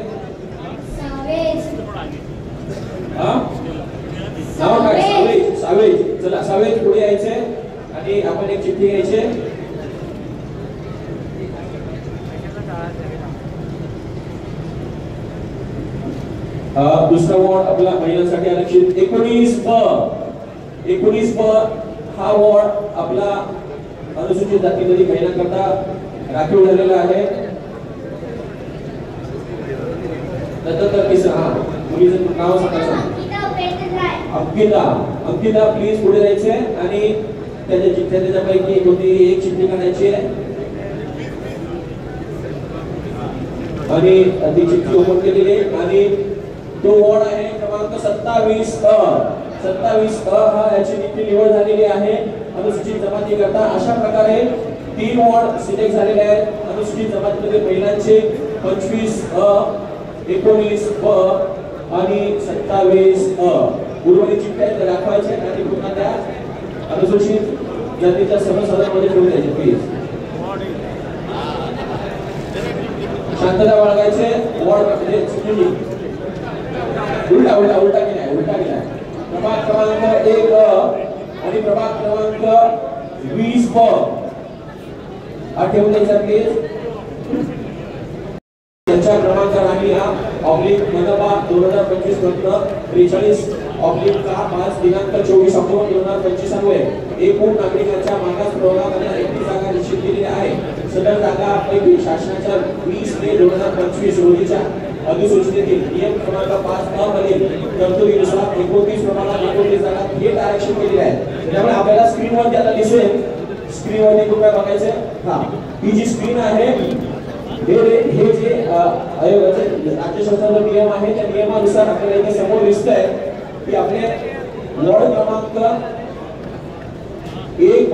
नाव काय? सावेज. चला सावेज पुढे यायचे आणि आपण एक चिठ्ठी घ्यायची. दुसरा वॉर्ड आपला महिलांसाठी आरक्षित 19 ब हा वॉर्ड आपला अनुसूचित जातीमध्ये महिलांकरता राखीव झालेला आहे. नंतर तिसरा मुलीचं नाव सांगायचं अंकिता प्लीज पुढे जायचे आणि त्याच्या चिठ्ठ्या त्याच्यापैकी कोणती एक चिठ्ठी काढायची आहे आणि ती चिठ्ठी ओपन केलेली आहे आणि तो वॉर्ड आहे क्रमांक 27 हा याची निवड झालेली आहे अनुसूचित जमाती करता. अशा प्रकारे 3 वॉर्ड सिलेक्ट झालेले आहेत अनुसूचित जमातीमध्ये महिलांचे 25 19 आणि 27 उर्वरित चिठ्ठ्या दाखवायचे आणि पुन्हा त्या अनुसूचित जातीच्या सभासदांमध्ये ठेवून द्यायचे. प्लीज शांतता बाळगायचे. वॉर्ड उलटा केलाय. प्रभाग क्रमांक 1 आणि प्रभाग क्रमांक 20 हा ठेवून द्यायचा प्लीज. त्यांच्या क्रमांकावर आम्ही हा ऑब्लिक मनपा 2025 पत्र 43/5 दिनांक 24 ऑक्टोबर 2025 अन्वये एकूण नागरिकांच्या मागास प्रवर्गाकरता 31 जागा निश्चित केलेल्या आहे. सदर जागांपैकी शासनाच्या 20 मे 2025 रोजीच्या अधिसूचनेतील नियम क्रमांक 5 मधील तरतुदीनुसार 29 प्रमाणात 29 जागा थेट आरक्षित केलेल्या आहेत. त्यामुळे आपल्याला स्क्रीनवरती आता दिसेल. स्क्रीनवरती कृपया बघायचे. ही जी स्क्रीन आहे हे जे आयोगाचे राज्य शासनाचा नियम आहे त्या नियमानुसार आपल्याला इथे समोर दिसतंय की आपले वॉर्ड क्रमांक 1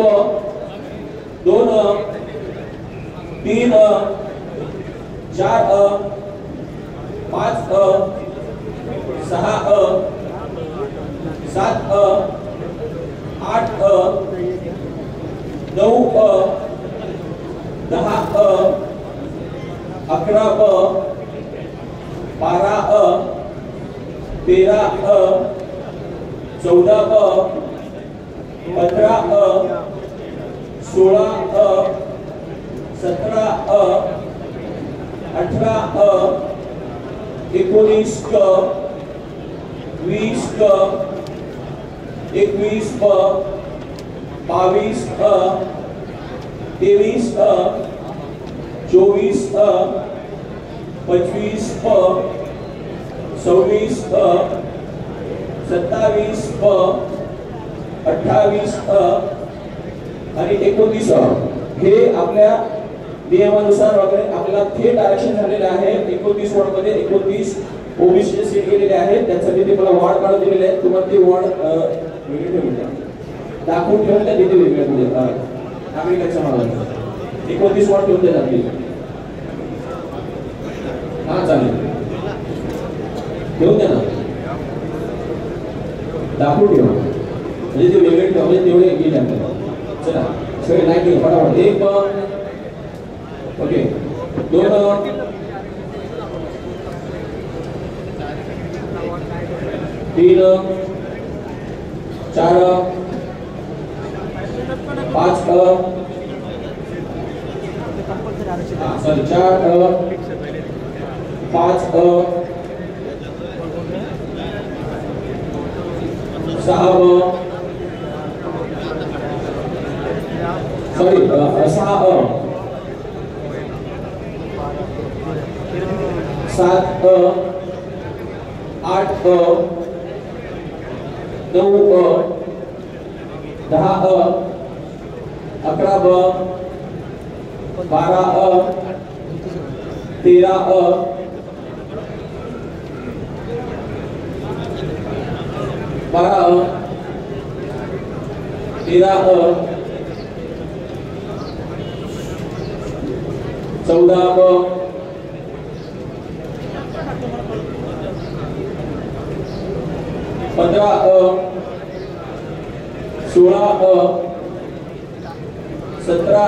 2 3 4 5 6 7 8 9 10 11 12 13 14 15 16 17 18 19 20 21 22 23 24 25 26 27 28 आणि 29 हे आपल्या नियमानुसार वगैरे आपल्याला थेट आरक्षण झालेले आहे. 29 वॉर्ड मध्ये 29 ओबीसी सीट गेलेले आहेत. त्यासाठी ते मला वॉर्ड काढून दिलेले आहेत. तुम्हाला ते वॉर्ड वेगळे ठेवून दाखवून ठेवून त्या तिथे वेगळे नागरिकांच्या मागे 29 वॉर्ड ठेवून देतात आपली. हा चालेल ठेवून द्या ना दाखवून ठेवा म्हणजे ते वेगळे ठेवा म्हणजे तेवढे गेले आपल्याला. चला सगळे लाईन घे फटाफट. 1 ओके 2 3 4 5 सॉरी 4 5 6 सॉरी 6 7 8 9 10 11 12 13 12 13 14 15 16 17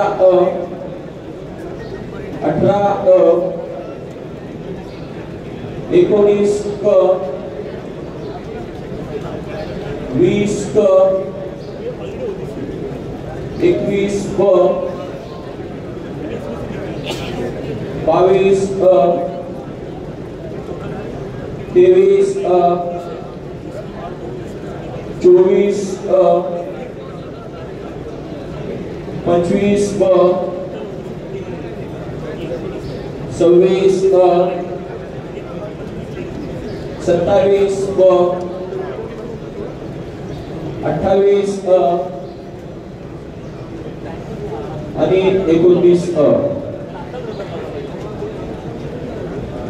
18 19 20 21 22 23 24 25 26 27 28 आणि 29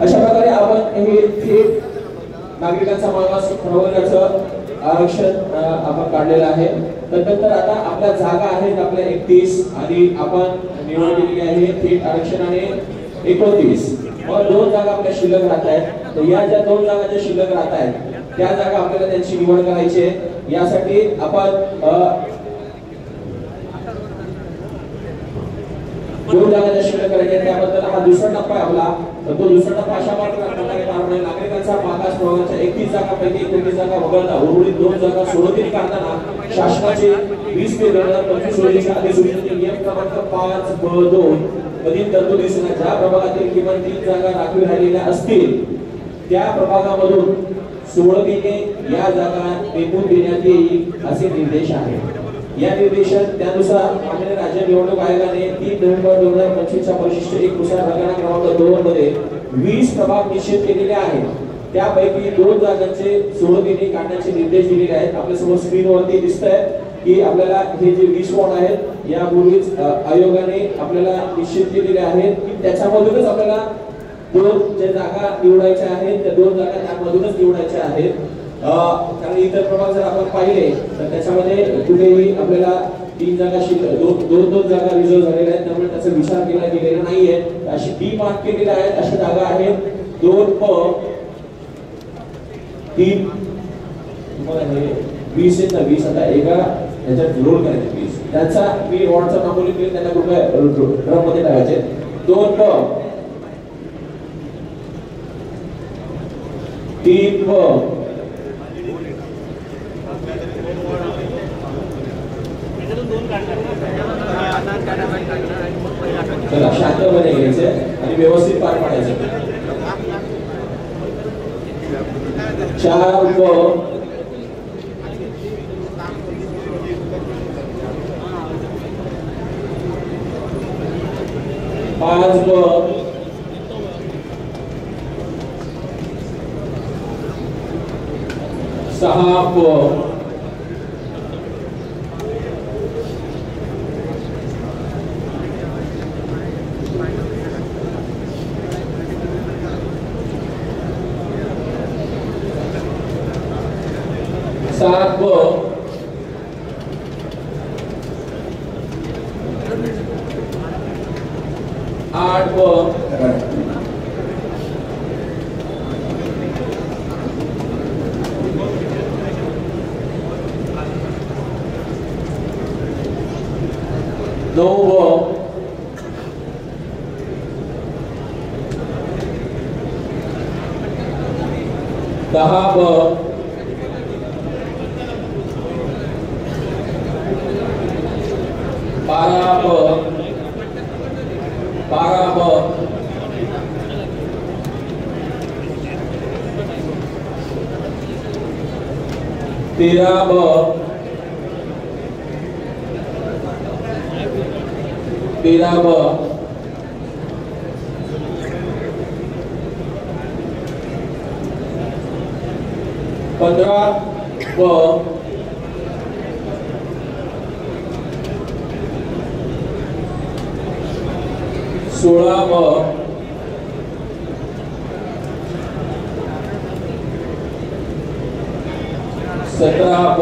अशा प्रकारे आपण हे थेट नागरिकांचा मागास प्रवर्गाचं आरक्षण आपण काढलेलं आहे. त्यानंतर आता आपल्या जागा आहेत आपल्या 31 आणि आपण निवड केलेली आहे थेट आरक्षणाने 29. मग 2 जागा आपल्या शिल्लक राहत आहेत. तर या ज्या 2 जागा ज्या शिल्लक राहत आहेत त्या जागा आपल्याला त्यांची निवड करायची आहे. यासाठी आपण 2 जागा ज्या शिल्लक करायच्या त्याबद्दल हा दुसरा टप्पा आहे आपला. तर तो दुसरा टप्पा अशा प्रकारे नागरिकांचा मागास प्रवर्गाच्या 31 जागांपैकी 29 जागा वगळता उर्वरित 2 जागा सोडतीने काढताना शासनाचे 20 मे 2025 रोजीच्या अधिसूचनेतील नियम क्रमांक 5/2 मधील तरतुदीनुसार ज्या प्रभागातील किमान 3 जागा राखीव राहिलेल्या असतील त्या प्रभागामधून सोडतीने या जागा नेमून देण्यात येईल असे निर्देश आहेत. या निर्देशन त्यानुसार माननीय राज्य निवडणूक आयोगाने 3 नोव्हेंबर 2025 च्या परिशिष्ट 1 नुसार प्रकरण क्रमांक 2 मध्ये 20 प्रभाग निश्चित केलेले आहेत. त्यापैकी 2 जागांचे सोडतीने काढण्याचे निर्देश दिलेले आहेत. आपल्या समोर स्क्रीनवरती दिसतंय की आपल्याला हे जे 20 वॉर्ड आहेत यापूर्वीच आयोगाने आपल्याला निश्चित केलेले आहेत की त्याच्यामधूनच आपल्याला 2 ज्या जागा निवडायच्या आहेत त्या 2 जागा त्यामधूनच निवडायच्या आहेत. कारण इतर प्रभाग जर आपण पाहिले तर त्याच्यामध्ये कुठेही आपल्याला 3 जागा शिल्लक 2 जागा रिझर्व झालेल्या आहेत. त्यामुळे त्याचा विचार केला गेलेला नाहीये. अशी डी मार्क केलेल्या आहेत अशा जागा आहेत 2 प 3 तुम्हाला हे 20 आहेत ना 20 आता एका ह्याच्यात रोल करायचे 20 त्याचा मी वॉर्डचा नंबर केले त्यांना कुठल्या ड्रम मध्ये टाकायचे 2 प 3 प चला शांतपणे घ्यायचे आणि व्यवस्थित पार पाडायचे. 4 प 5 प 6 प 7 प 8 प 9 प 13 ब 15 ब 16 ब 17 ब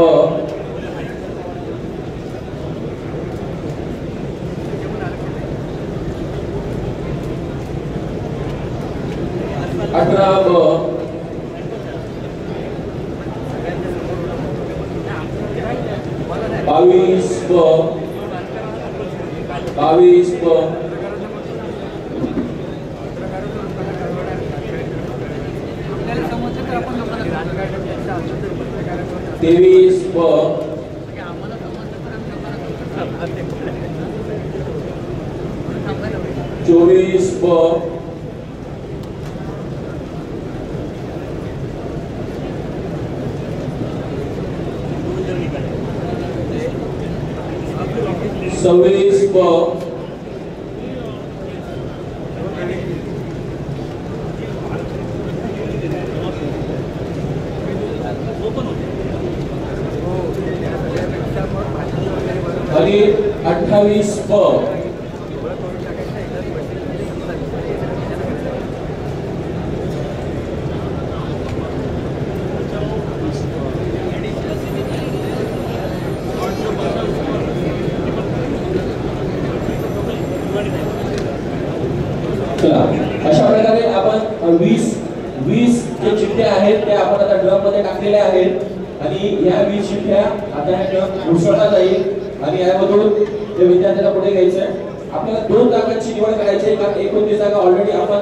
18 ब 22 ब 23 ब 23 ब 24 ब 26 ब 28 ब 20 जे चिठ्ठ्या आहेत त्या आपण आता ड्रम मध्ये टाकलेल्या आहेत आणि या 20 चिठ्ठ्या आता हे ड्रम उसळला जाईल आणि यामधून ते विद्यार्थ्यांना पुढे घ्यायचं आहे. आपल्याला 2 जागांची निवड करायची आहे कारण 29 जागा ऑलरेडी आपण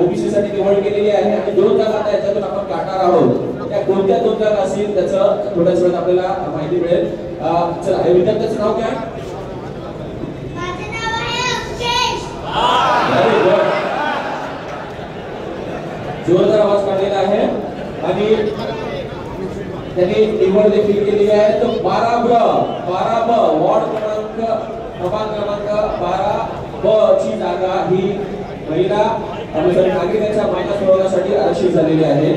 ओबीसी साठी निवड केलेली आहे आणि 2 जागा आता याच्यातून आपण काढणार आहोत. त्या कोणत्या 2 जागा असतील त्याचं थोड्याच वेळात आपल्याला माहिती मिळेल. चला हे विद्यार्थ्याचं नाव काय? माझं नाव आहे अक्षेश. Very good. जोरदार आवाज काढलेला आहे आणि त्यांनी निवड देखील केलेली आहे. तर 12 ब वॉर्ड क्रमांक 12 ब ची जागा ही महिला नागरिकांच्या मागास प्रवर्गासाठी आरक्षित झालेली आहे.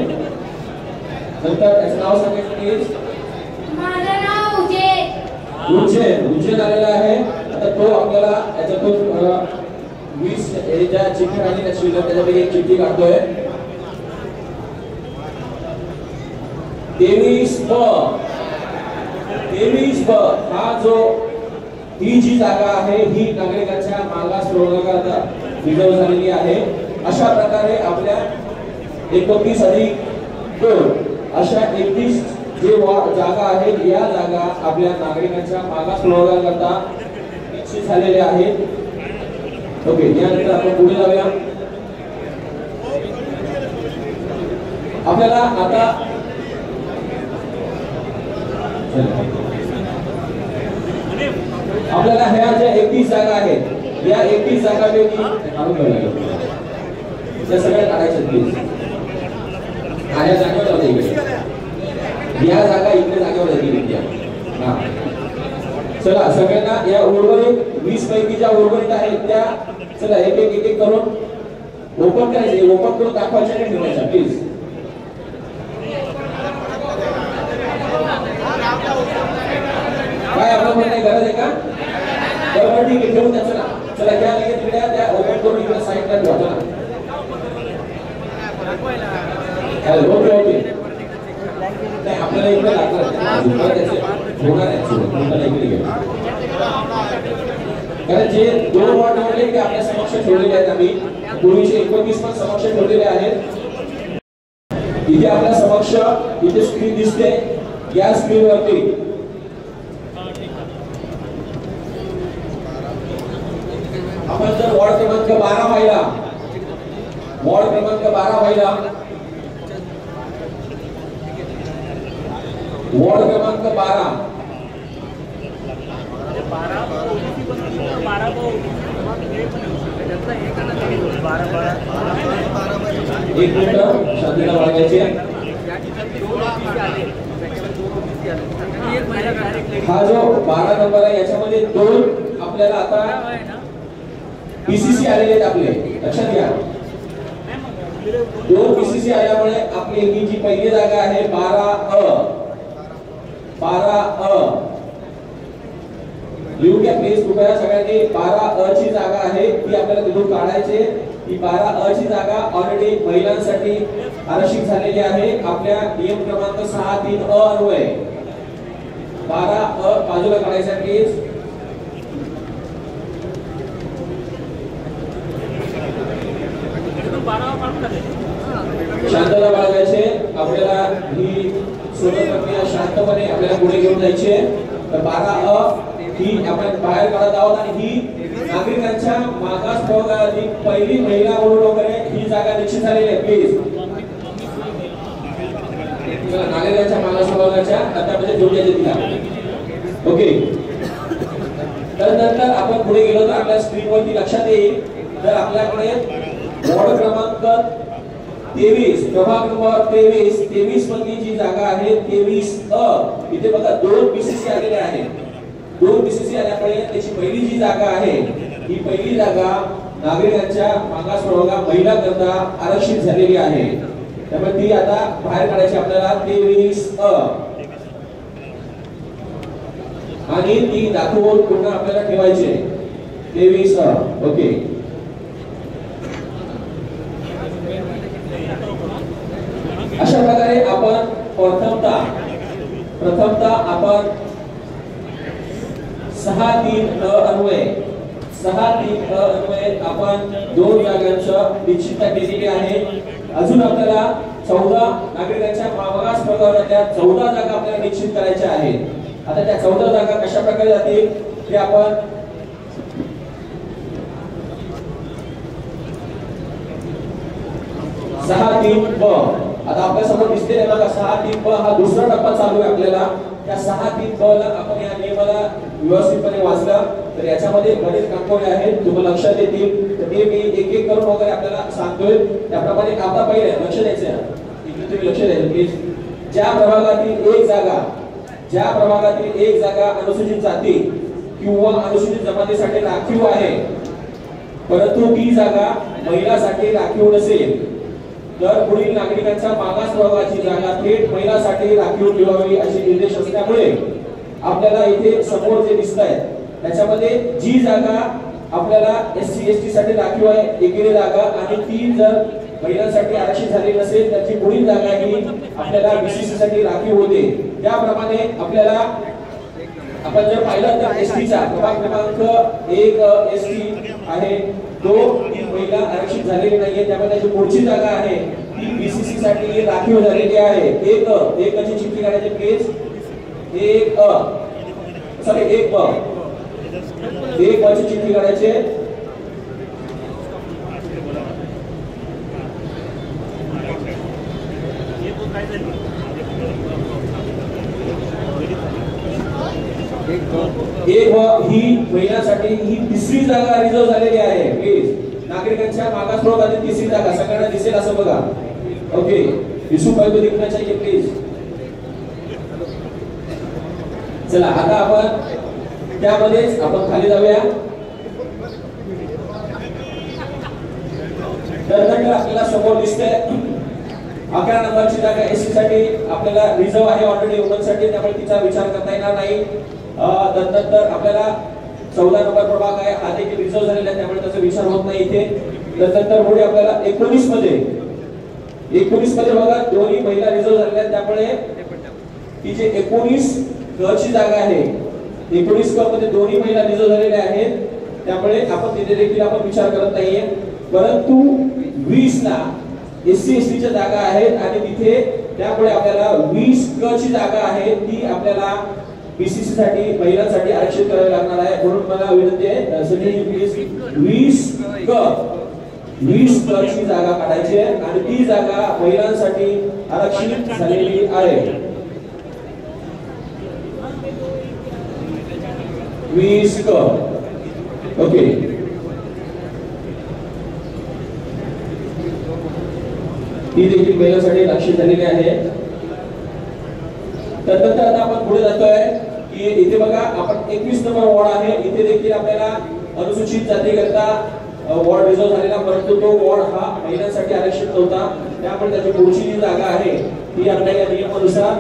नंतर त्याचं नाव सांगायचं प्लीज. माझं नाव उज्जैन आलेला आहे. आता तो आपल्याला याच्यातून 20 ज्या चिठ्ठ्या आणि त्याच्यापैकी एक चिठ्ठी काढतोय. 23 ब हा जो ही जी जागा आहे ही नागरिकांच्या मागास प्रवर्गाकरता रिझर्व झालेली आहे. अशा प्रकारे आपल्या 29 अधिक 2 अशा 31 जे जागा आहेत या जागा आपल्या नागरिकांच्या मागास प्रवर्गाकरता निश्चित झालेल्या आहेत. ओके, यानंतर आपण पुढे जाऊया. आपल्याला आता आपल्याला ह्या ज्या 31 जागा आहेत या 31 जागांपैकी त्या सगळ्या काढायच्या प्लीज. ह्या जागेवर होत्या इकडे, या जागा इकडे जागेवर होती. हा चला सगळ्यांना या उर्वरित 20 पैकी ज्या उर्वरित आहेत त्या चला एक एक करून ओपन करायचे. ओपन करून दाखवायचे आणि ठेवायच्या प्लीज. काय आपलं म्हणणं गरज आहे का? बरोबर ठीक आहे, ठेवून द्या. चला चला घ्या लगेच तिकडे त्या ओपन करून इकडे साईडला ठेवा. चला ओके ओके. नाही आपल्याला इकडे लागणार होणार आहे इकडे घ्या. कारण जे 2 वॉर्ड निवडले ते आपल्या समक्ष ठेवलेले आहेत. आम्ही पूर्वीचे 29 पण समक्ष ठेवलेले आहेत. इथे आपल्या समक्ष इथे स्क्रीन दिसते. या स्क्रीनवरती आपण जर वॉर्ड क्रमांक 12 पाहिला, वॉर्ड क्रमांक 12 पाहिला, वॉर्ड क्रमांक 12 एक मिनिट शांतता बाळगायची. हा जो 12 नंबर आहे याच्यामध्ये 2 आपल्याला आता पीसीसी आलेले आहेत आपले, लक्षात घ्या. 2 पीसीसी आल्यामुळे आपली ही जी पहिली जागा आहे 12 लिहून घ्या प्लीज कृपया सगळ्यांनी. 12 ची जागा आहे ती आपल्याला तिथून काढायची. ही 12 ची जागा ऑलरेडी महिलांसाठी आरक्षित झालेली आहे आपल्या नियम क्रमांक 6(3) अन्वये. 12 बाजूला काढायचा प्लीज. शांतता बाळगायचे. आपल्याला ही सोडत प्रक्रिया शांतपणे आपल्याला पुढे घेऊन जायची आहे. तर 12 ही आपण बाहेर काढत आहोत आणि ही नागरिकांच्या मागास प्रवर्गाची पहिली महिला म्हणून वगैरे ही जागा निश्चित झालेली आहे. प्लीज नागरिकांच्या मागास प्रवर्गाच्या खात्यामध्ये जोडण्याचे दिला. ओके. तर नंतर आपण पुढे गेलो तर आपल्या स्क्रीनवरती लक्षात येईल तर आपल्याकडे वॉर्ड क्रमांक 23 प्रभाग नंबर 23 मधली जी जागा आहे 23 इथे बघा 2 पीसीसी आलेले आहेत. 2 पीसीसी आल्यामुळे त्याची पहिली जी जागा आहे ही पहिली जागा नागरिकांच्या मागास प्रवर्गा महिला करता आरक्षित झालेली आहे. त्यामुळे ती आता बाहेर काढायची आपल्याला 23 आणि ती दाखवून पुन्हा आपल्याला ठेवायची 23 ओके. अशा प्रकारे आपण प्रथमतः आपण 6(3) अन्वये आपण 2 जागांचं निश्चितता केलेली आहे. अजून आपल्याला 14 नागरिकांच्या मागास प्रवर्गातल्या 14 जागा आपल्याला निश्चित करायच्या आहेत. आता त्या 14 जागा कशा प्रकारे जातील ते आपण आता आपल्या समोर दिसते बघा 6(3) हा दुसरा टप्पा चालू आहे आपल्याला. त्या 6(3) ला आपण या नियमाला व्यवस्थितपणे वाचलं तर याच्यामध्ये बरेच कंपोने आहेत तुम्हाला लक्षात येतील. तर ते मी एक करून वगैरे आपल्याला सांगतोय. त्याप्रमाणे आता पहिले लक्ष द्यायचं, तुम्ही लक्ष द्यायचं प्लीज. ज्या प्रभागातील एक जागा अनुसूचित जाती किंवा अनुसूचित जमातीसाठी राखीव आहे परंतु ती जागा महिलांसाठी राखीव नसेल तर पुढील नागरिकांच्या मागास प्रवर्गाची जागा थेट महिलांसाठी राखीव ठेवावी असे निर्देश असल्यामुळे आपल्याला इथे समोर जे दिसत आहे त्याच्यामध्ये जी जागा आपल्याला एससी एसटी साठी राखीव आहे एकेरी जागा आणि ती जर महिलांसाठी आरक्षित झाली नसेल त्याची पुढील जागा ही आपल्याला बीसीसी साठी राखीव होते. त्याप्रमाणे आपल्याला आपण जर पाहिलं तर एसटीचा प्रभाग क्रमांक 1 एसटी आहे तो महिला आरक्षित झालेली नाहीये. त्यामुळे त्याची पुढची जागा आहे ती बीसीसी साठी राखीव झालेली आहे. एक ची चिठ्ठी काढायची प्लीज. 1 ब ची चिठ्ठी काढायची. ही महिलांसाठी ही तिसरी जागा रिझर्व झालेली आहे. प्लीज नागरिकांच्या मागास प्रवर्गातील तिसरी जागा सगळ्यांना दिसेल असं बघा. ओके दिसू पाहिजे दिखना चाहिए प्लीज. चला आता आपण त्यामध्येच आपण खाली जाऊया. तर आपल्याला समोर दिसते 11 नंबरची जागा एससी साठी आपल्याला रिझर्व आहे ऑलरेडी वुमन साठी त्यामुळे तिचा विचार करता येणार नाही. नंतर आपल्याला 14 नंबर प्रभाग आहे हा देखील रिझर्व झालेला आहे त्यामुळे त्याचा विचार होत नाही इथे. नंतर पुढे आपल्याला 19 मध्ये बघा दोन्ही महिला रिझर्व झालेल्या आहेत त्यामुळे ती जे 19 ग ची जागा आहे 19 ग मध्ये दोन्ही महिला रिझर्व झालेल्या आहेत त्यामुळे आपण तिथे देखील आपण विचार करत नाहीये. परंतु 20 ला एससी एसटी च्या जागा आहेत आणि तिथे त्यामुळे आपल्याला 20 ग ची जागा आहे ती आपल्याला बीसीसी साठी महिलांसाठी आरक्षित करावी लागणार आहे. म्हणून मला विनंती आहे सगळ्यांनी प्लीज 20 ग ची जागा काढायची आहे आणि ती जागा महिलांसाठी आरक्षित झालेली आहे. 20 ग ओके. ती देखील महिलांसाठी आरक्षित झालेली आहे. त्यानंतर आता आपण पुढे जातोय की इथे बघा आपण 21 नंबर वॉर्ड आहे. इथे देखील आपल्याला अनुसूचित जातीकरता वॉर्ड रिझर्व झालेला, परंतु तो वॉर्ड हा महिलांसाठी आरक्षित नव्हता. त्यामुळे त्याची पुढची जी जागा आहे ती आपल्या या नियमानुसार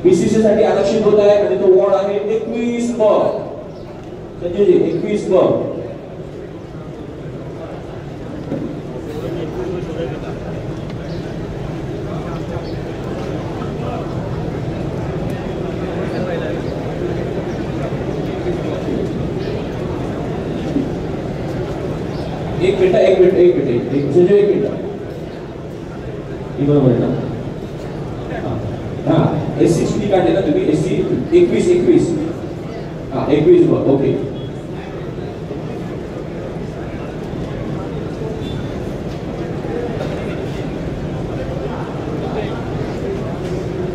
बीसीसी साठी आरक्षित होत आहे आणि तो वॉर्ड आहे 21 ब. संजयजी 21 ब. एक मिनिट संजय, एक मिनिट. बरोबर आहे ना? हा एससी ची काढले ना तुम्ही? एससी 21 हा 21 ब. ओके.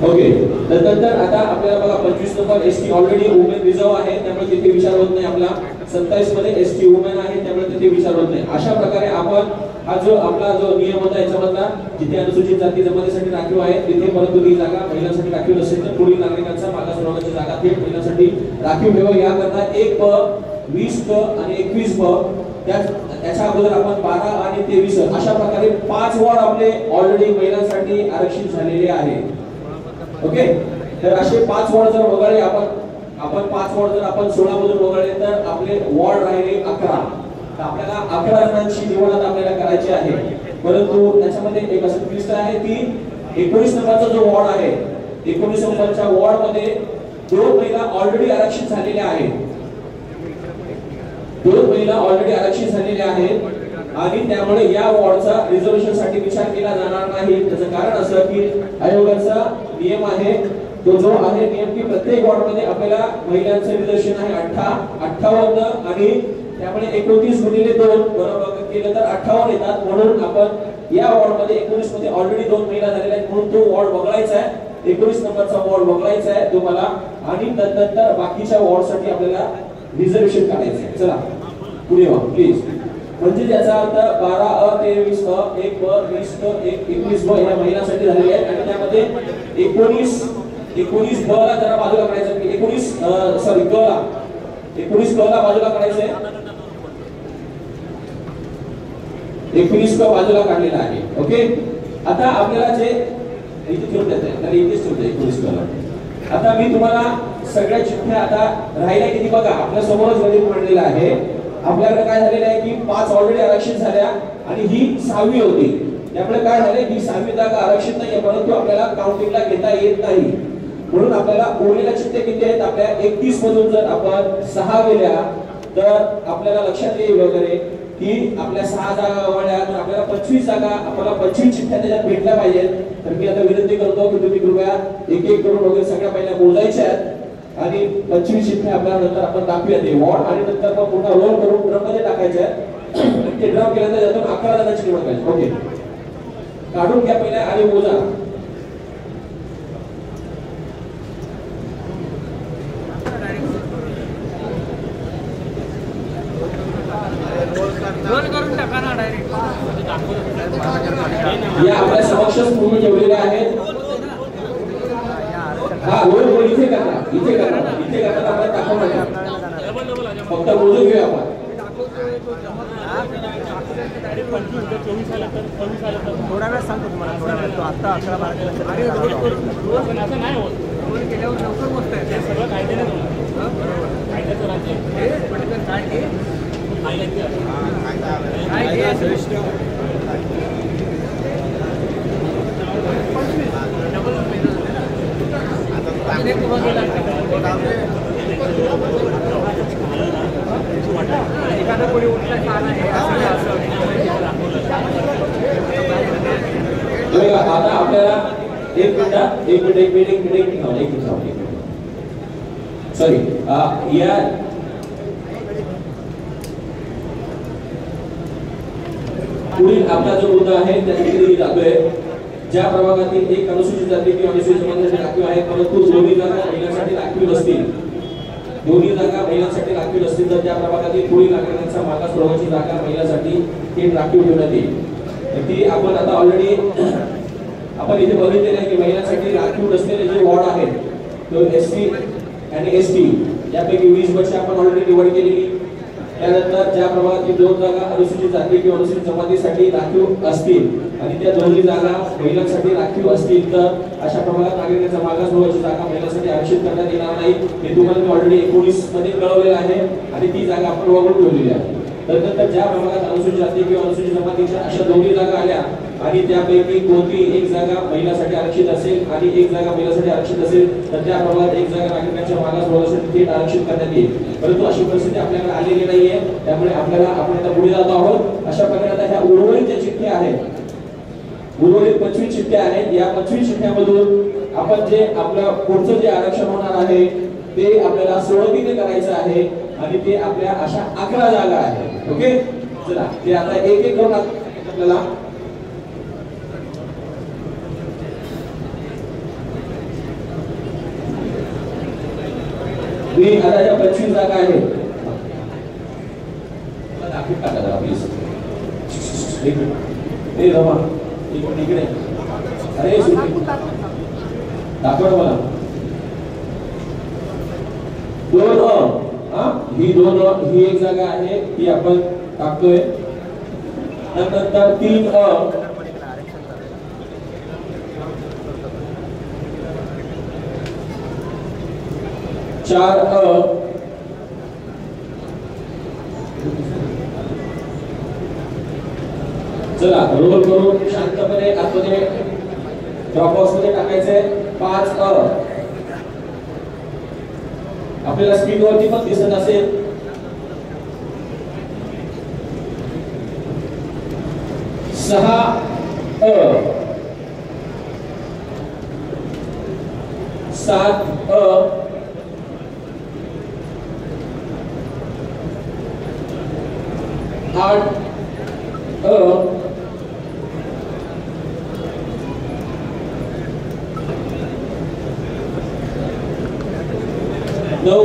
ओके. त्यानंतर आता आपल्याला बघा 25 number ST already women reserve आहे, त्यामुळे तिथे विचार होत नाही आपला. 27 मध्ये एसटी वुमेन आहे, त्यामुळे तिथे विचार होत नाही. अशा प्रकारे आपण हा जो आपला जो नियम होता याच्यामधला जिथे अनुसूचित जाती जमातीसाठी राखीव आहे तिथे परंतु ती जागा महिलांसाठी राखीव नसेल तर पुढील नागरिकांचा मागास प्रवर्गाची जागा थेट महिलांसाठी राखीव ठेवा. याकरता 1 ब, 20 ब आणि 21 ब. त्याच्या अगोदर आपण 12 आणि 23 अशा प्रकारे 5 वॉर्ड आपले ऑलरेडी महिलांसाठी आरक्षित झालेले आहे. ओके. तर असे 5 वॉर्ड जर वगळले आपण 5 वॉर्ड जर आपण 16 मधून वगळले तर आपले वॉर्ड राहिले 11. तर आपल्याला 11 जणांची निवड आता आपल्याला करायची आहे. परंतु त्याच्यामध्ये एक असं ट्विस्ट आहे की 19 नंबरचा जो वॉर्ड आहे 19 नंबरच्या वॉर्ड मध्ये 2 महिला ऑलरेडी आरक्षित झालेल्या आहेत. 2 महिला ऑलरेडी आरक्षित झालेल्या आहेत आणि त्यामुळे या वॉर्डचा रिझर्वेशन साठी विचार केला जाणार नाही. त्याचं कारण असं की आयोगाचा नियम आहे तो जो आहे नियम की प्रत्येक वॉर्ड मध्ये आपल्याला महिलांचं रिझर्वेशन आहे 58 आणि त्यामुळे 29 गुणिले 2 बरोबर केलं तर 58 येतात. म्हणून आपण या वॉर्ड मध्ये 19 मध्ये ऑलरेडी 2 महिला झालेल्या आहेत म्हणून तो वॉर्ड वगळायचा आहे. 19 नंबरचा वॉर्ड वगळायचा आहे तुम्हाला आणि नंतर बाकीच्या वॉर्ड साठी आपल्याला रिझर्वेशन काढायचं आहे. चला पुढे वा प्लीज. म्हणजे त्याचा अर्थ 12 अ 23 अ 1 ब 20 ब 21 ब या महिलांसाठी झालेले आहेत आणि त्यामध्ये 19 ब ला जरा बाजूला काढायचं की 19 ब ला बाजूला काढायचंय. 19 ब बाजूला काढलेला आहे. ओके. आता आपल्याला जे इथे ठेवून देत आहे तर इथेच ठेवते 19 ब ला. आता मी तुम्हाला सगळ्या चिठ्ठ्या आता राहिल्या किती बघा आपल्या समोरच गणित मांडलेलं आहे. आपल्याकडे काय झालेलं आहे की 5 ऑलरेडी आरक्षित झाल्या आणि ही 6वी होती. त्यामुळे काय झाले ही 6वी जागा आरक्षित नाहीये परंतु आपल्याला काउंटिंगला घेता येत नाही. म्हणून आपल्याला उरलेल्या चिठ्ठ्या किती आहेत आपल्या 31 मधून जर आपण 6 गेल्या तर आपल्याला लक्षात येईल वगैरे की आपल्या 6 जागा वळल्या तर आपल्याला 25 जागा आपल्याला 25 चिठ्ठ्या त्याच्यात भेटल्या पाहिजेत. तर मी आता विनंती करतो की तुम्ही कृपया एक एक करून वगैरे सगळ्या पहिल्या मोजायच्या आहेत आणि 25 चिठ्ठ्या आपल्याला नंतर आपण दाखवूया ते वॉर्ड आणि नंतर मग पुन्हा रोल करून ड्रम मध्ये टाकायच्या आहेत. ते ड्रम केल्यानंतर त्यातून 11 जणांची निवड करायची. ओके. काढून घ्या पहिल्या आणि मोजा. या आपल्या समक्ष पूर्ण ठेवलेल्या आहेत. हा रोल इथे करा आपण दाखवणार फक्त मोजून घेऊया आपण. थोडा वेळ सांगतो तुम्हाला. थोडा वेळ तो आता 11-12 असं नाही होत. केल्यावर लवकर मोजता येते सगळं कायद्याने कायद्याचं राज्य एखादा कोणी उठला आता आपल्याला एक मिनिट सॉरी या पुढील आपला जो मुद्दा आहे त्याच्याकडे जातोय. ज्या प्रभागातील एक अनुसूचित जाती किंवा अनुसूचित जमातीसाठी राखीव आहे परंतु दोन्ही जागा महिलांसाठी राखीव नसतील तर त्या प्रभागातील पुढील नागरिकांचा मागास प्रवर्गाची जागा महिलांसाठी थेट राखीव ठेवण्यात येईल. ती आपण आता ऑलरेडी आपण इथे बघितलेलं आहे की महिलांसाठी राखीव असलेले जे वॉर्ड आहेत तो एससी आणि एसटी यापैकी 20 वर्ष आपण ऑलरेडी निवड केलेली. त्यानंतर ज्या प्रमाणात 2 जागा अनुसूचित जाती किंवा अनुसूचित जमातीसाठी राखीव असतील आणि त्या 2 जागा महिलांसाठी राखीव असतील तर अशा प्रमाणात नागरिकांच्या मागासवर्गाची जागा महिलांसाठी आरक्षित करण्यात येणार नाही. हे तुम्हाला मी ऑलरेडी 19 मध्ये कळवलेलं आहे आणि ती जागा आपण वगळून ठेवलेली आहे. त्यानंतर ज्या प्रमाणात अनुसूचित जाती किंवा अनुसूचित जमातीच्या अशा 2 जागा आल्या आणि त्यापैकी कोणती एक जागा महिलांसाठी आरक्षित असेल आणि एक जागा महिलांसाठी आरक्षित असेल तर त्या प्रमाणात एक जागा नागरिकांच्या मागासवर्गासाठी थेट आरक्षित करण्यात येईल. परंतु अशी परिस्थिती आपल्याकडे आलेली नाहीये. त्यामुळे आपण आता पुढे जात आहोत. अशा प्रकारे आता ह्या उर्वरित ज्या चिठ्ठ्या आहेत उर्वरित 25 चिठ्ठ्या आहेत. या 25 चिठ्ठ्यामधून आपण जे आपलं पुढचं जे आरक्षण होणार आहे ते आपल्याला सोडतीने करायचं आहे आणि ते आपल्या अशा 11 जागा आहेत. ओके, चला ते आता एक एक करून आपल्याला मी आता ज्या 25 जागा आहेत दाखवून टाका जरा प्लीज. हे रमा इकडे अरे दाखव मला 2 ही एक जागा आहे ती आपण टाकतोय. नंतर 3 4 चला रोल करून शांतपणे आतमध्ये ड्रॉप बॉक्स मध्ये टाकायचंय. 5 आपल्याला स्क्रीन वरती पण दिसत असेल. 6 7 8 9 10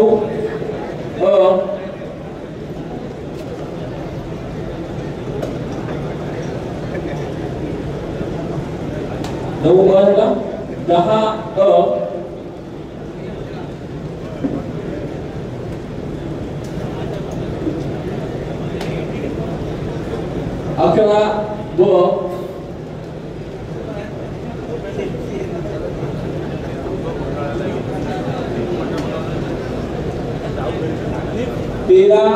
11 13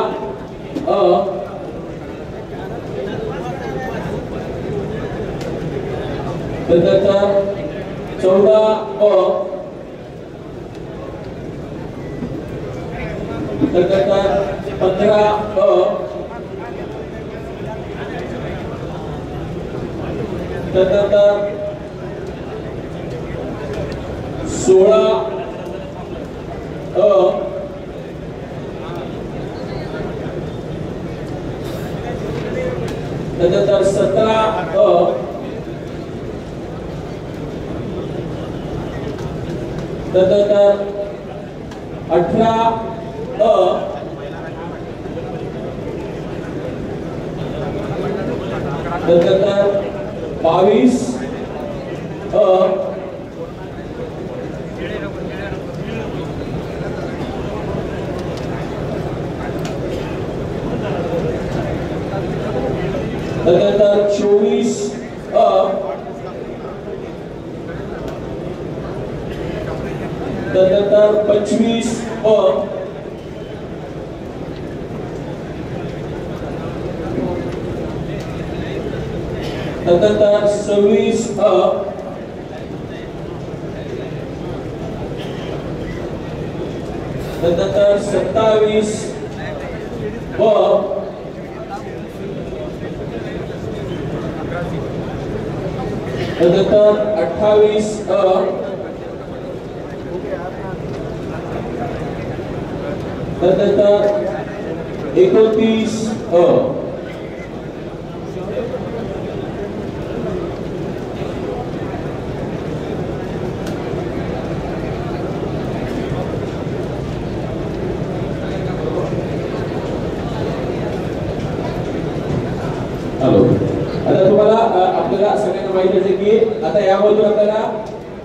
आता तुम्हाला आपल्याला सगळ्यांना माहिती आहे की आता यामधून आपल्याला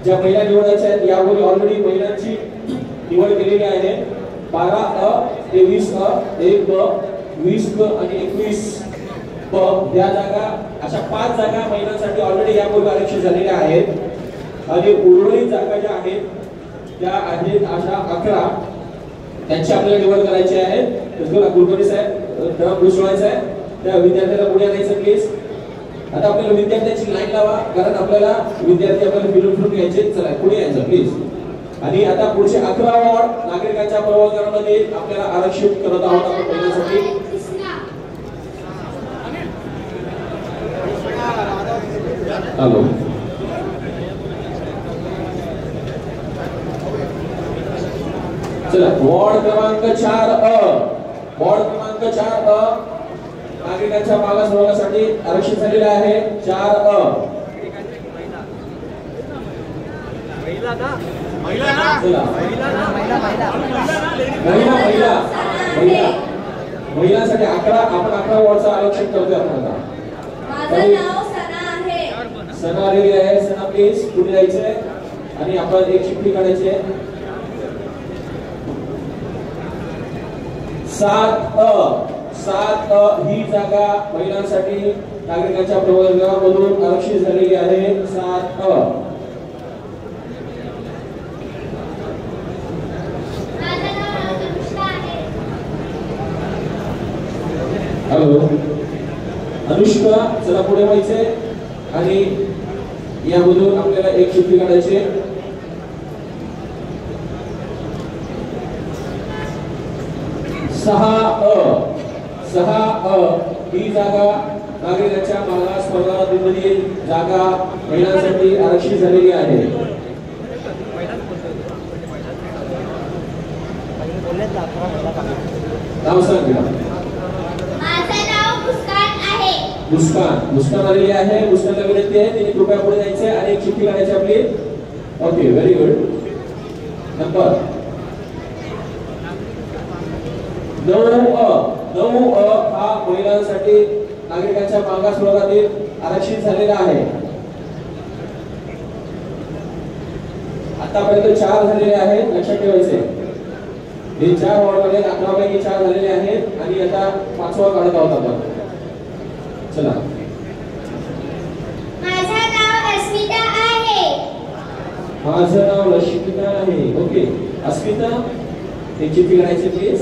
ज्या महिला निवडायच्या आहेत यावर ऑलरेडी महिलांची निवड केलेली आहे. 12 अ, 23 अ, 1 ब, 20 ब आणि 21 ब या जागा, अशा 5 जागा महिलांसाठी ऑलरेडी यापूर्वी आरक्षित झालेल्या आहेत. आणि उर्वरित जागा ज्या आहेत त्या आहेत अशा 11, त्यांची आपल्याला निवड करायची आहे. तर कुलकर्णी साहेब त्याला पुढे आहे, त्या विद्यार्थ्याला पुढे आणायचं प्लीज. आता आपल्याला विद्यार्थ्यांची लाईन लावा, कारण आपल्याला विद्यार्थी आपल्याला फिरून घ्यायचे. चला पुढे यायचं प्लीज. आणि आता पुढचे 11 वॉर्ड नागरिकांच्या प्रवर्गामध्ये आपल्याला आरक्षित करत आहोत आपण पहिल्यासाठी. हॅलो, चला वॉर्ड क्रमांक 4 अ, वॉर्ड क्रमांक 4 अ नागरिकांच्या मागास प्रवर्गासाठी आरक्षित झालेला आहे. 4 अ महिलांसाठी 11, आपण 11 वॉर्डचं आरक्षण करतोय आपण आता. माझं नाव सना आहे. सना आलेली आहे. सना प्लीज पुढे जायचंय आणि आपण एक चिठ्ठी काढायची आहे. 7 अ ही जागा महिलांसाठी नागरिकांच्या प्रवर्गामधून आरक्षित झालेली आहे. 7 अ. हॅलो अनुष्का, चला पुढे व्हायचंय आणि यामधून आपल्याला एक चिठ्ठी काढायची. 6 अ ही जागा नागरिकांच्या मागास प्रवर्गामधील जागा महिलांसाठी आरक्षित झालेली आहे. नाव सांगा. माझं नाव मुस्कान आहे. मुस्कान आलेली आहे. मुस्कानला विनंती आहे तिने कृपया पुढे जायचे आणि एक चिठ्ठी काढायची आपली. Okay, very good. नंबर 9 अ हा महिलांसाठी नागरिकांच्या मागास प्रवर्गातील आरक्षित झालेला आहे. आतापर्यंत 4 झालेले आहेत, लक्षात ठेवायचे. हे 4 वॉर्डमध्ये 11 पैकी 4 झालेले आहेत आणि आता 5वा काढत आहोत आपण. चला. माझं नाव अस्मिता आहे. माझं नाव लक्ष्मीता आहे. ओके, अस्मिता एक चिठ्ठी काढायची प्लीज.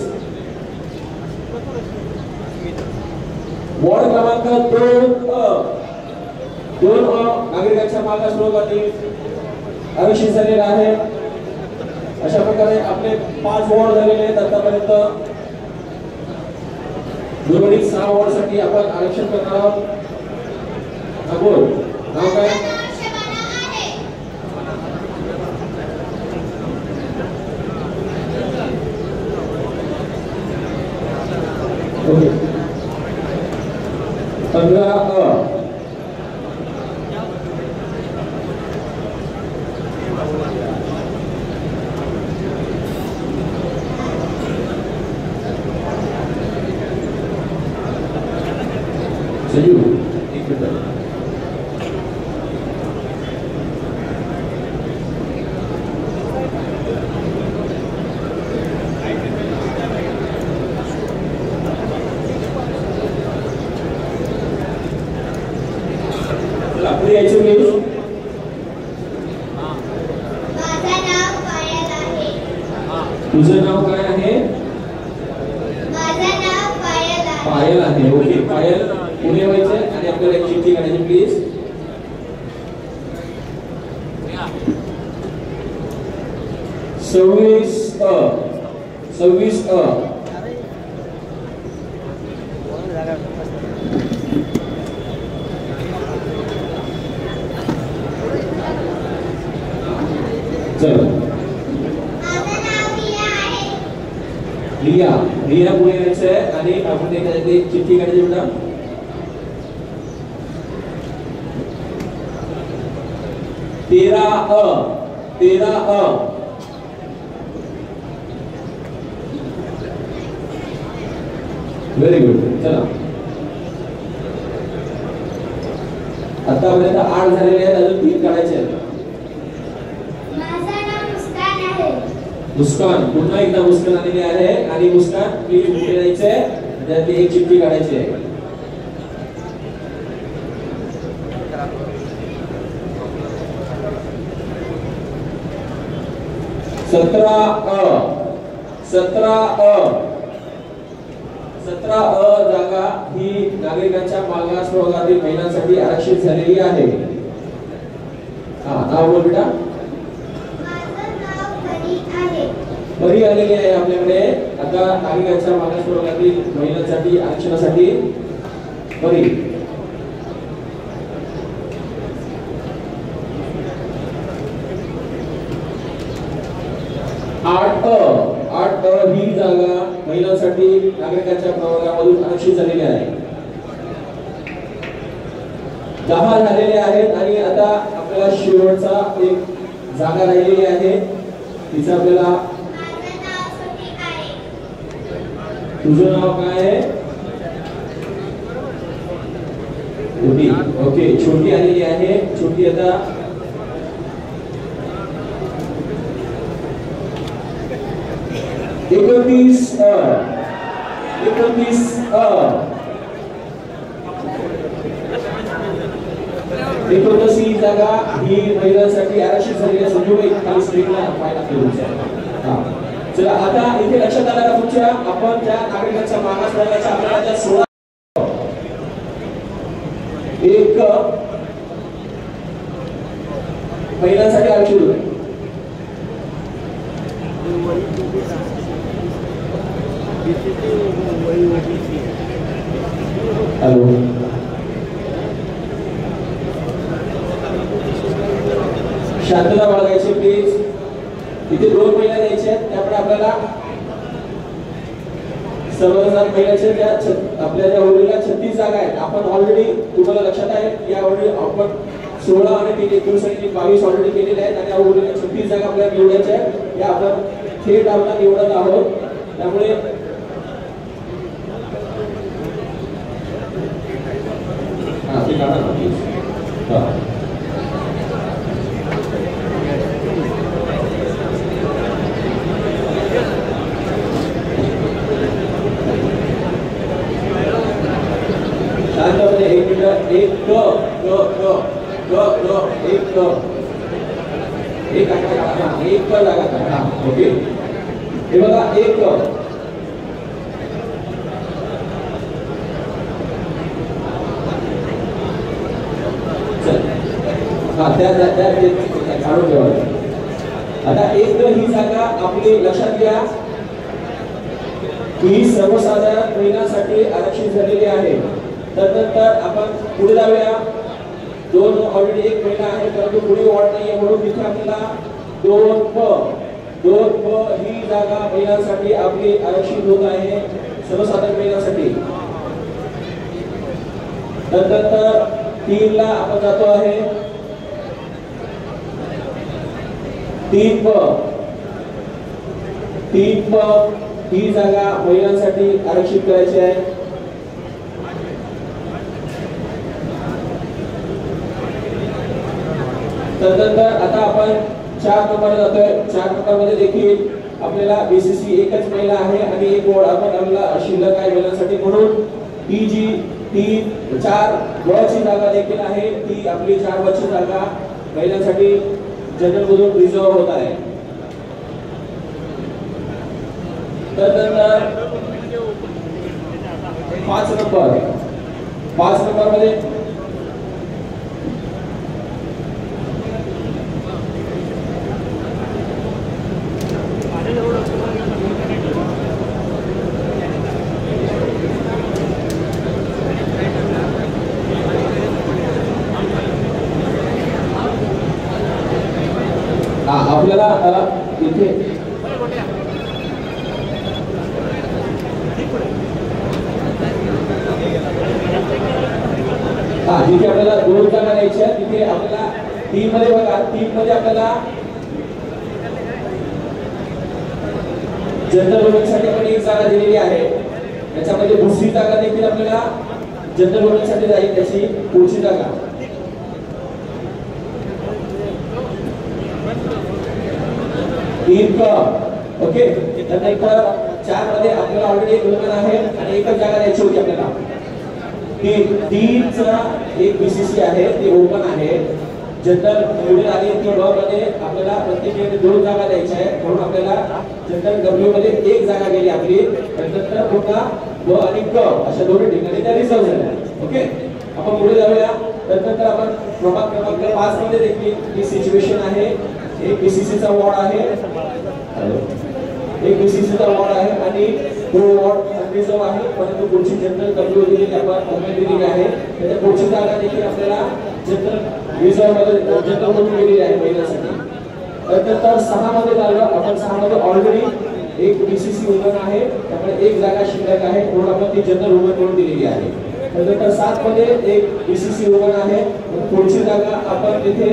वॉर्ड क्रमांक 2 अ नागरिकांच्या मागास प्रवर्गातील आरक्षित झालेला आहे. अशा प्रकारे आपले 5 वॉर्ड झालेले आहेत आतापर्यंत. उर्वरित 6 वॉर्ड साठी आपण आरक्षण करणार आहोत. बोल, नाव काय? ओके, 15 अ संजू एक मिनिट. पुढे यायचं प्लीज. माझं नाव पायल आहे. तुझं नाव काय आहे? माझं नाव पायल आहे. पायल आहे. ओके, पायल पुढे व्हायचंय आणि आपल्याला एक चिठ्ठी काढायची प्लीज. 26 अ चल. माझं नाव रिया आहे. रिया पुढे यायचंय आणि आपण एक चिठ्ठी काढायची बेटा. 13 अ व्हेरी गुड. चला आतापर्यंत 8 झालेले आहेत, अजून 3 काढायचे आहेत. माझं नाव मुस्कान आहे. मुस्कान, पुन्हा एकदा मुस्कान आलेली आहे आणि मुस्कान प्लीज पुढे जायचे आहे, त्यातली एक चिठ्ठी काढायची आहे. सतरा अ जागा ही नागरिकांच्या मागास प्रवर्गातील महिलांसाठी आरक्षित झालेली आहे. नाव बोल बेटा. माझं नाव परी आहे. परी आलेली आहे आपल्याकडे. आता नागरिकांच्या मागास प्रवर्गातील महिलांसाठी आरक्षणासाठी परी. 8 ही जागा महिलांसाठी नागरिकांच्या प्रवर्गामधून आरक्षित झालेली आहे. 10 झालेले आहेत आणि आता आपल्याला शेवटचा एक जागा राहिलेली आहे. तिचं आपल्याला. माझं नाव छोटी आहे. तुझं नाव काय आहे? छोटी. ओके, छोटी आलेली आहे. छोटी आता 29 ही जागा ही महिलांसाठी आरक्षित झालेली आहे. संजूबाई खाली स्क्रीनला पाहायला तुमच्या. चला आता इथे लक्षात आलं का तुमच्या, आपण ज्या नागरिकांच्या मागास प्रवर्गाच्या आपल्याला ज्या 16 एक महिलांसाठी आरक्षित होते. हॅलो, शांतता बाळगायची प्लीज. इथे 2 महिला द्यायच्या आहेत, त्यामुळे आपल्याला सर्वसाधारण महिलांच्या ज्या आपल्या ज्या ओळीला 36 जागा आहेत. आपण ऑलरेडी तुम्हाला लक्षात आहे यावेळी आपण 16 आणि 3 19 आणि 22 ऑलरेडी केलेले आहेत आणि या ओळीला 36 जागा आपल्याला निवडायच्या आहेत. या आपण थेट आपला निवडत आहोत. त्यामुळे शांतपणे 1 मिनिट. एक जागा. ओके, हे बघा 1 काढून ठेवा. आता 1 ही जागा आपली लक्षात घ्या, ही सर्वसाधारण महिलांसाठी आरक्षित झालेली आहे. त्यानंतर आपण पुढे जाऊया. 2 ऑलरेडी 1 महिला आहे, परंतु पुढे वॉर्ड नाहीये म्हणून तिथे आपल्याला 2 ही जागा महिलांसाठी आपली आरक्षित होत आहे, सर्वसाधारण महिलांसाठी. त्यानंतर 3 ला आपण जातो आहे. 3 ही जागा महिलांसाठी आरक्षित करायची आहे. त्यानंतर आता आपण 4 नंबर जातोय. 4 नंबरमध्ये देखील आपल्याला बीसीसी एकच महिला आहे आणि 1 वॉर्ड आपल्याला शिल्लक आहे महिलांसाठी, म्हणून ही जी 4 वची जागा देखील आहे ती आपली 4 वची जागा महिलांसाठी जनरल मधून रिझर्व होत आहे. त्यानंतर 5 नंबर मध्ये आपल्याला इथे जिथे आपल्याला 2 जागा द्यायच्या तिथे आपल्याला 3 मध्ये बघा, 3 मध्ये आपल्याला जनरल वोटिंगसाठी पण 1 जागा दिलेली आहे. त्याच्यामध्ये दुसरी जागा देखील आपल्याला जनरल वोटिंगसाठी जाईल, त्याची पुढची जागा. इनकम. ओके, त्यानंतर 4 मध्ये आपल्याला ऑलरेडी एक वुमन आहे आणि एकच जागा द्यायची होती आपल्याला. 3 चा एक बीसीसी आहे ते ओपन आहे. जनरल निवडून आली ती ब मध्ये आपल्याला प्रत्येक 2 जागा द्यायच्या आहेत म्हणून आपल्याला जनरल डब्ल्यू मध्ये 1 जागा गेली आपली. त्यानंतर पुन्हा ब आणि क अशा दोन्ही ठिकाणी त्या रिझर्व झाल्या. ओके, आपण पुढे जाऊया. त्यानंतर आपण प्रभाग क्रमांक 5 मध्ये देखील ही सिच्युएशन आहे. एक बीसीसी चा वॉर्ड आहे, एक बीसीसी चा वॉर्ड आहे आणि तो वॉर्ड अनरिझर्व आहे. परंतु पुढची जनरल डब्ल्यू दिलेली आपण उमेद दिलेली आहे. त्याच्या पुढची जागा देखील आपल्याला जनरल रिझर्व मध्ये जनरल म्हणून दिलेली आहे महिन्यासाठी. त्यानंतर 6 मध्ये झालं. आपण 6 मध्ये ऑलरेडी एक बीसीसी वुमन आहे त्यामुळे एक जागा शिल्लक आहे म्हणून आपण ती जनरल वुमन म्हणून दिलेली आहे. त्यानंतर 7 मध्ये एक बीसीसी वुमन आहे पुढची जागा आपण तिथे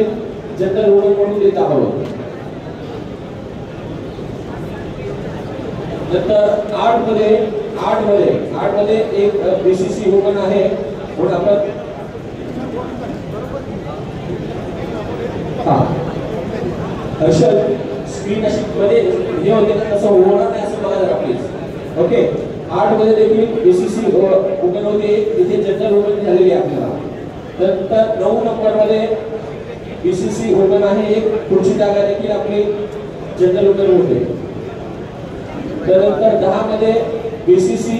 जनरल वुमन म्हणून देत आहोत. नंतर 8 मध्ये एक बीसीसी वुमन आहे म्हणून आपण हर्षल स्क्रीन अशी मध्ये हे होते ना तसं होणार नाही असं बघा जरा प्लीज. ओके, 8 मध्ये देखील बीसीसी वुमन होते इथे जनरल वुमन झालेली आहे आपल्याला. नंतर 9 नंबर मध्ये बीसीसी वुमन आहे एक पुढची जागा देखील आपली जनरल वुमन होते. त्यानंतर 10 मध्ये बीसीसी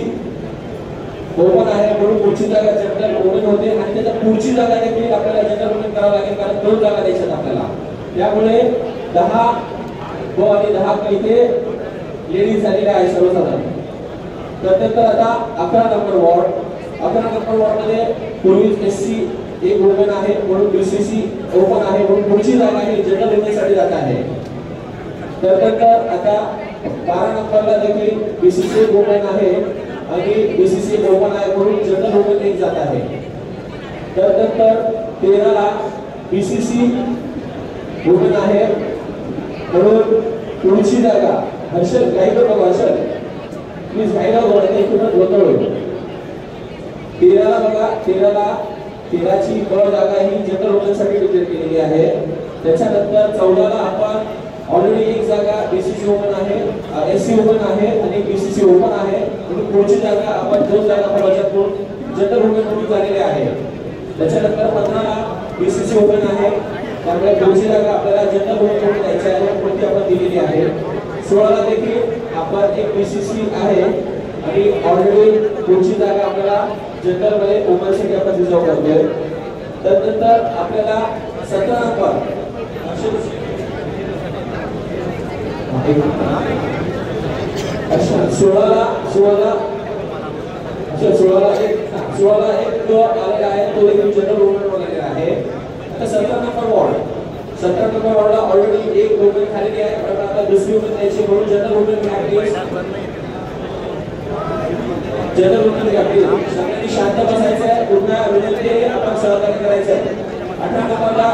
ओपन आहे म्हणून पुढची जागा जनरल वुमन होते आणि त्याच्या पुढची जागा देखील आपल्याला जनरल वुमन करावं लागेल कारण 2 जागा द्यायच्यात आपल्याला. त्यामुळे 10 व आणि 10 इथे लेडीज झालेल्या आहे सर्वसाधारण. त्यानंतर आता 11 नंबर वॉर्ड मध्ये पूर्वी एससी एक वुमन आहे म्हणून बीसीसी ओपन आहे म्हणून पुढची जागा ही जनरल वुमन साठी जात आहे. त्यानंतर आता 12 नंबरला देखील बीसीसी वुमन आहे आणि बीसीसी ओपन आहे म्हणून जनरल वुमन एक जात आहे. त्यानंतर 13 ला बीसीसी वुमन आहे म्हणून पुढची जागा हर्षल काही करू नका. हर्षल प्लीज घाईला बोलायचं एकूणच गोंधळ होईल. 13 ला बघा, 13 ची ब जागा ही जनरल वुमन साठी डिक्लेअर केलेली आहे. त्याच्यानंतर 14 ला आपण ऑलरेडी एक जागा बीसीसी वुमन आहे, एससी वुमन आहे आणि बीसीसी ओपन आहे म्हणून पुढची जागा आपण 2 जागा बचत करून जनरल वुमन म्हणून झालेली आहे. त्याच्यानंतर 15 ला बीसीसी वुमन आहे त्यामुळे पुढची जागा आपल्याला जनरल वुमन म्हणून द्यायची आहे कोणती आपण दिलेली आहे. 16 ला देखील आपण एक बीसीसी आहे आणि ऑलरेडी पुढची जागा आपल्याला जनरल मध्ये वुमन साठी आपण रिझर्व करतोय. त्यानंतर आपल्याला 17 नंबर 16 ला एक आलेला आहे तो देखील जनरल वुमन वगैरे आहे. आता 17 नंबर वॉर्डला ऑलरेडी एक वुमन खाली आहे पण आता दुसरी वुमन द्यायची म्हणून जनरल वुमन सगळ्यांनी शांत बसायचं आहे. पुन्हा विनंती आहे आपण सहकार्य करायचं आहे. 18 नंबरला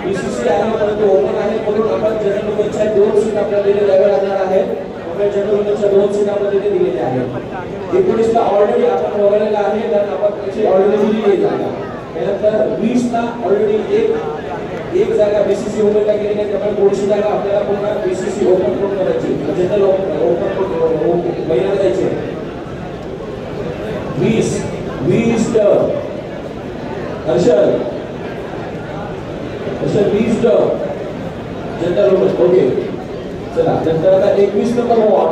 बीसीसी आहे परंतु ओपन आहे म्हणून आपण जनरल वुमनच्या 2 सीट आपल्याला द्याव्या लागणार आहेत. आपल्या जनरल वुमनच्या 2 सीट आपण तिथे दिलेल्या आहेत. 19 ला ऑलरेडी आपण वगळलेला आहे कारण आपण त्याची ऑलरेडी दिलेली जागा. त्यानंतर 20 ला ऑलरेडी एक जागा बीसीसी वुमनला गेलेली आहे त्यामुळे पुढची जागा आपल्याला पुन्हा बीसीसी ओपन करून करायची जनरल ओपन महिन्याला द्यायची. 20 हर्षल 20 जनरल वुमन. ओके, चला. नंतर आता 21 नंबर वॉर्ड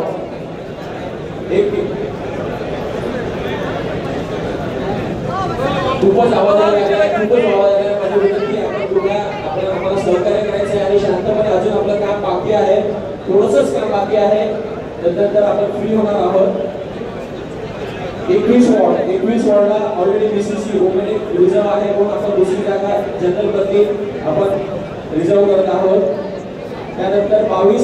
खूपच आवाज आला माझी विनंती आपण पुन्हा आम्हाला सहकार्य करायचं आहे आणि शांतपणे अजून आपलं काम बाकी आहे, थोडंसंच काम बाकी आहे. नंतर आपण फ्री होणार आहोत. 21 वॉर्डला ऑलरेडी बीसीसी वुमन एक रिझर्व आहे म्हणून आपण दुसरी जागा जनरल मध्ये आपण रिझर्व करत आहोत. त्यानंतर 22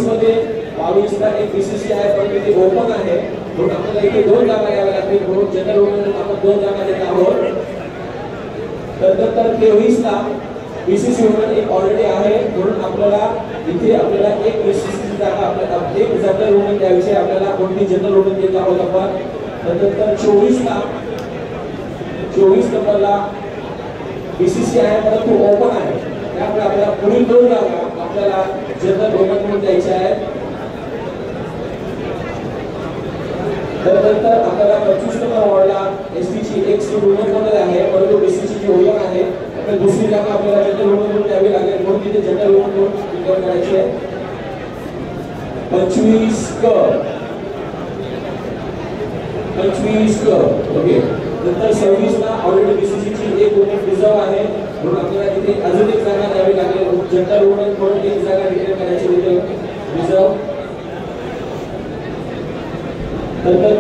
ला एक बीसीसी आहे पण तिथे ओपन आहे म्हणून आपल्याला इथे 2 जागा द्याव्या लागतील म्हणून जनरल वुमन आपण 2 जागा देत आहोत. त्यानंतर 23 ला बीसीसी वुमन एक ऑलरेडी आहे म्हणून आपल्याला इथे एक बीसीसी जागा आपल्याला एक जनरल वुमन द्यायची आपल्याला कोणती जनरल वुमन देत आहोत आपण. त्यानंतर 24 नंबरला बीसीसी आहे परंतु ओपन आहे त्यामुळे आपल्याला पुढील 2 जागा आपल्याला जनरल वुमन म्हणून द्यायच्या आहेत. त्यानंतर आपल्याला 25 नंबर वॉर्डला एसटीची एक सीट उमेदवार आहे, परंतु बीसीची जी ओळख आहे तर दुसरी जागा आपल्याला जनरल वोटमधून द्यावी लागेल, म्हणून तिथे जनरल वोटमधून विचार करायचे 25 क. ओके. नंतर 26 ला ऑलरेडी बीसीसीची एक वोट रिझर्व आहे, म्हणून आपल्याला तिथे अजून एक जागा द्यावी लागेल, जनरल वोट म्हणून एक जागा डिक्लेअर करायची तिथे रिझर्व. नंतर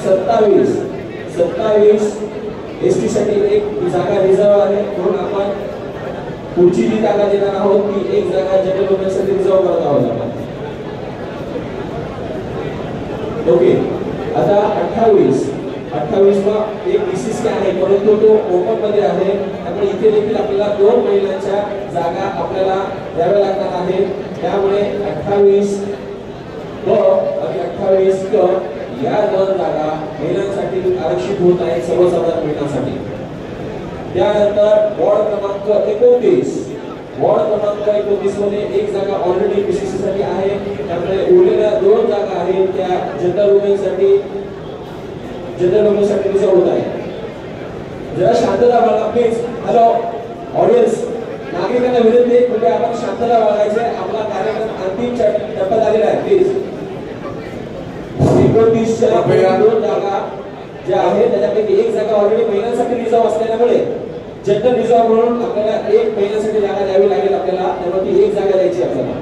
27 एसटी साठी एक जागा रिझर्व आहे, म्हणून आपण पुढची जी जागा देणार आहोत ती एक जागा जनरल वोटसाठी रिझर्व करत आहोत आपण. ओके. आता 28 ला एक बीसीसी आहे, परंतु तो ओपन मध्ये आहे, त्यामुळे इथे देखील आपल्याला 2 महिलांच्या जागा आपल्याला द्याव्या लागणार आहे. त्यामुळे 28 ब आणि 28 क या 2 जागा महिलांसाठी आरक्षित होत आहेत, सर्वसाधारण महिलांसाठी. त्यानंतर वॉर्ड क्रमांक 29 मध्ये एक जागा ऑलरेडी बीसीसी साठी आहे, त्यामुळे उरलेल्या 2 जागा आहेत त्या जनरल वुमेनसाठी रिझर्व होत आहे. जरा शांतता बाळगा प्लीज. हॅलो ऑडियन्स, नागरिकांना विनंती आहे कृपया आपण शांतता बाळगायचे, आपला कार्यक्रम अंतिम टप्प्यात आलेला आहे. प्लीज 29 च्या 2 जागा ज्या आहेत त्याच्यापैकी एक जागा ऑलरेडी महिलांसाठी रिझर्व असल्यामुळे जनरल रिझर्व म्हणून आपल्याला एक महिलांसाठी जागा द्यावी लागेल आपल्याला, त्यामुळे ती एक जागा द्यायची आपल्याला.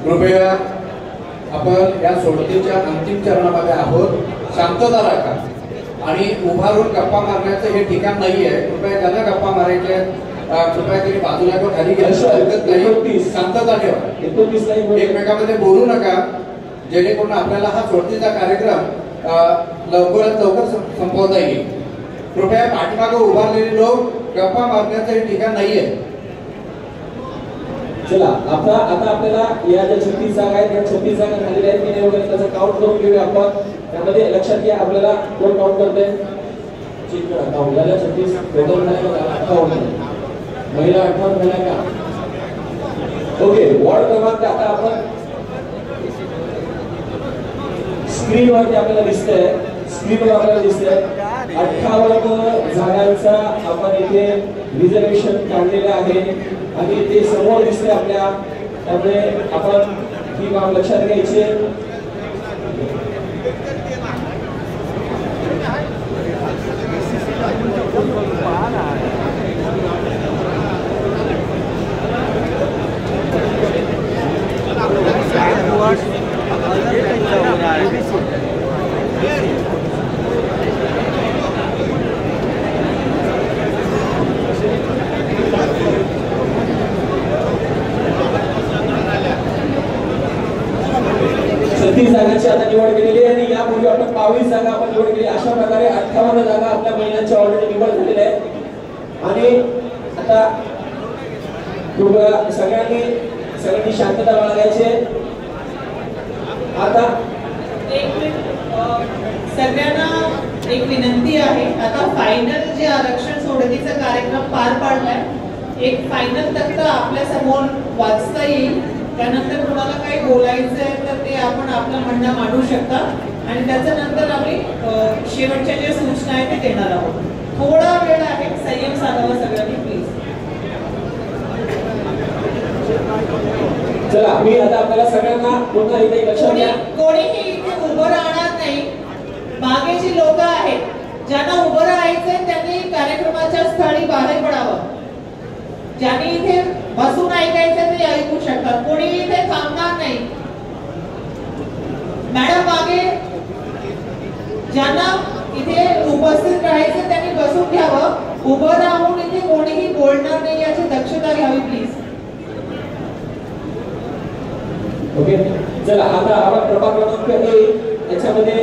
कृपया आपण या सोडतीच्या अंतिम चरणामध्ये आहोत, शांतता राखा आणि उभारून गप्पा मारण्याचं हे ठिकाण नाहीये. कृपया ज्यांना गप्पा मारायचे कृपया तरी बाजूला किंवा खाली गेल्याशिवाय हरकत नाही, शांतता ठेवा. 29 ला एकमेकांमध्ये बोलू नका, जेणेकरून आपल्याला हा सोडतीचा कार्यक्रम लवकरात लवकर संपवता येईल. कृपया पाठीमागे उभारलेले लोक गप्पा मारण्याचं हे ठिकाण नाहीये. चला आता आपल्याला या ज्या 36 जागा आहेत त्या 36 जागा झालेल्या आहेत की नाही वगैरे त्याचा काउंट करून घेऊया आपण. त्यामध्ये लक्षात घ्या आपल्याला कोण काउंट करते, चेक करा काउंट झाल्या 36 टोटल झाल्या का 58 महिला 58 झाल्या का. ओके. वॉर्ड क्रमांक आता आपण स्क्रीनवरती आपल्याला दिसतंय 58 जागांचा आपण इथे रिझर्वेशन काढलेलं आहे आणि ते समोर दिसते आपल्या, त्यामुळे आपण ही बाब लक्षात घ्यायची. जागांची आता निवड केलेली आहे आणि यापूर्वी आपण 22 जागा आपण निवड केली. अशा प्रकारे 58 जागा आपल्या महिलांच्या ऑलरेडी निवड झालेल्या आहेत. आणि आता कृपया सगळ्यांनी शांतता बाळगायची. आता सगळ्यांना एक विनंती आहे, आता फायनल जे आरक्षण सोडतीचा कार्यक्रम पार पाडलाय, एक फायनल तक्ता आपल्या समोर वाचता येईल. त्यानंतर कोणाला काही बोलायचं आहे तर ते आपण आपलं म्हणणं मांडू शकता आणि त्याच्यानंतर आम्ही शेवटच्या ज्या सूचना आहेत ते देणार आहोत. थोडा वेळ आहे, संयम साधावा सगळ्यांनी प्लीज. चला मी आता आपल्याला सगळ्यांना पुन्हा इथे लक्षात घ्या, कोणीही इथे उभं राहणार नाही. मागे जी लोक आहेत ज्यांना उभं राहायचंय त्यांनी कार्यक्रमाच्या स्थळी बाहेर पडावं. ज्यांनी इथे बसून ऐकायचं ते ऐकू शकतात, कोणी इथे थांबणार नाही. मॅडम मागे ज्यांना इथे उपस्थित राहायचं त्यांनी बसून घ्यावं, उभं राहून इथे कोणीही बोलणार नाही याची दक्षता घ्यावी प्लीज. ओके. चला आता आपण प्रभाग क्रमांक 1 याच्यामध्ये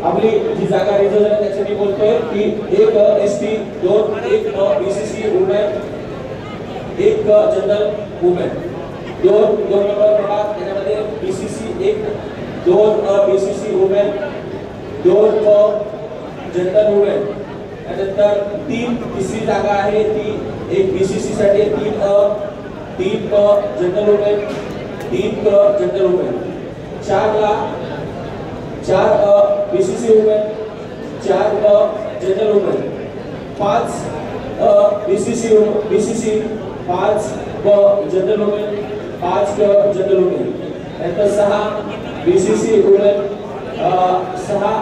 आपली जी जागा रिझर्व आहे त्याच्या मी बोलतोय की 1 ST, 2 1 BCC women, 1 general women, 2 number प्रभाग त्याच्यामध्ये BCC 1, 2 BCC women, 2 general women. त्यानंतर 3 तिसरी जागा आहे ती 1 बीसीसी साठी, 3 general women, 3 general women. 4 BCC women, 4 general women, 5 BCC, 5 general women, 5 general women, नंतर 6 BCC women, 6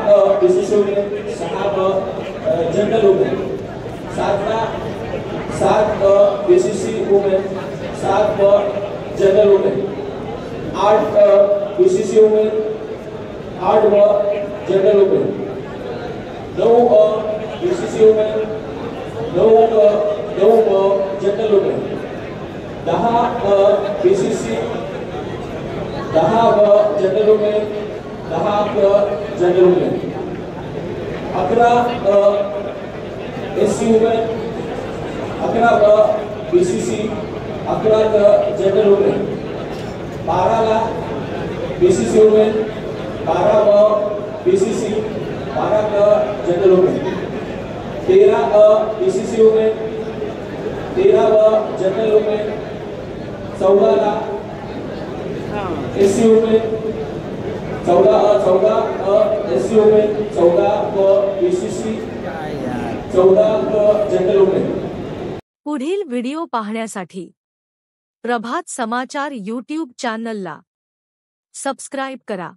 BCC women, 6 general women, 7 BCC women, 7 general women, 8 BCC women, 8 general women, 9 BCC women, 9 general women, 10 BCC, 10 general women, 10 general women, 11 SC women, 11 BCC, 11 general women, 12 BCC women, 12 BCC, 12 general women, 13 BCC women, 13 general women, 14 SC women, 14 SC women, 14 BCC, 14 general women. पुढील video पाहण्यासाठी प्रभात समाचार YouTube चॅनलला subscribe करा।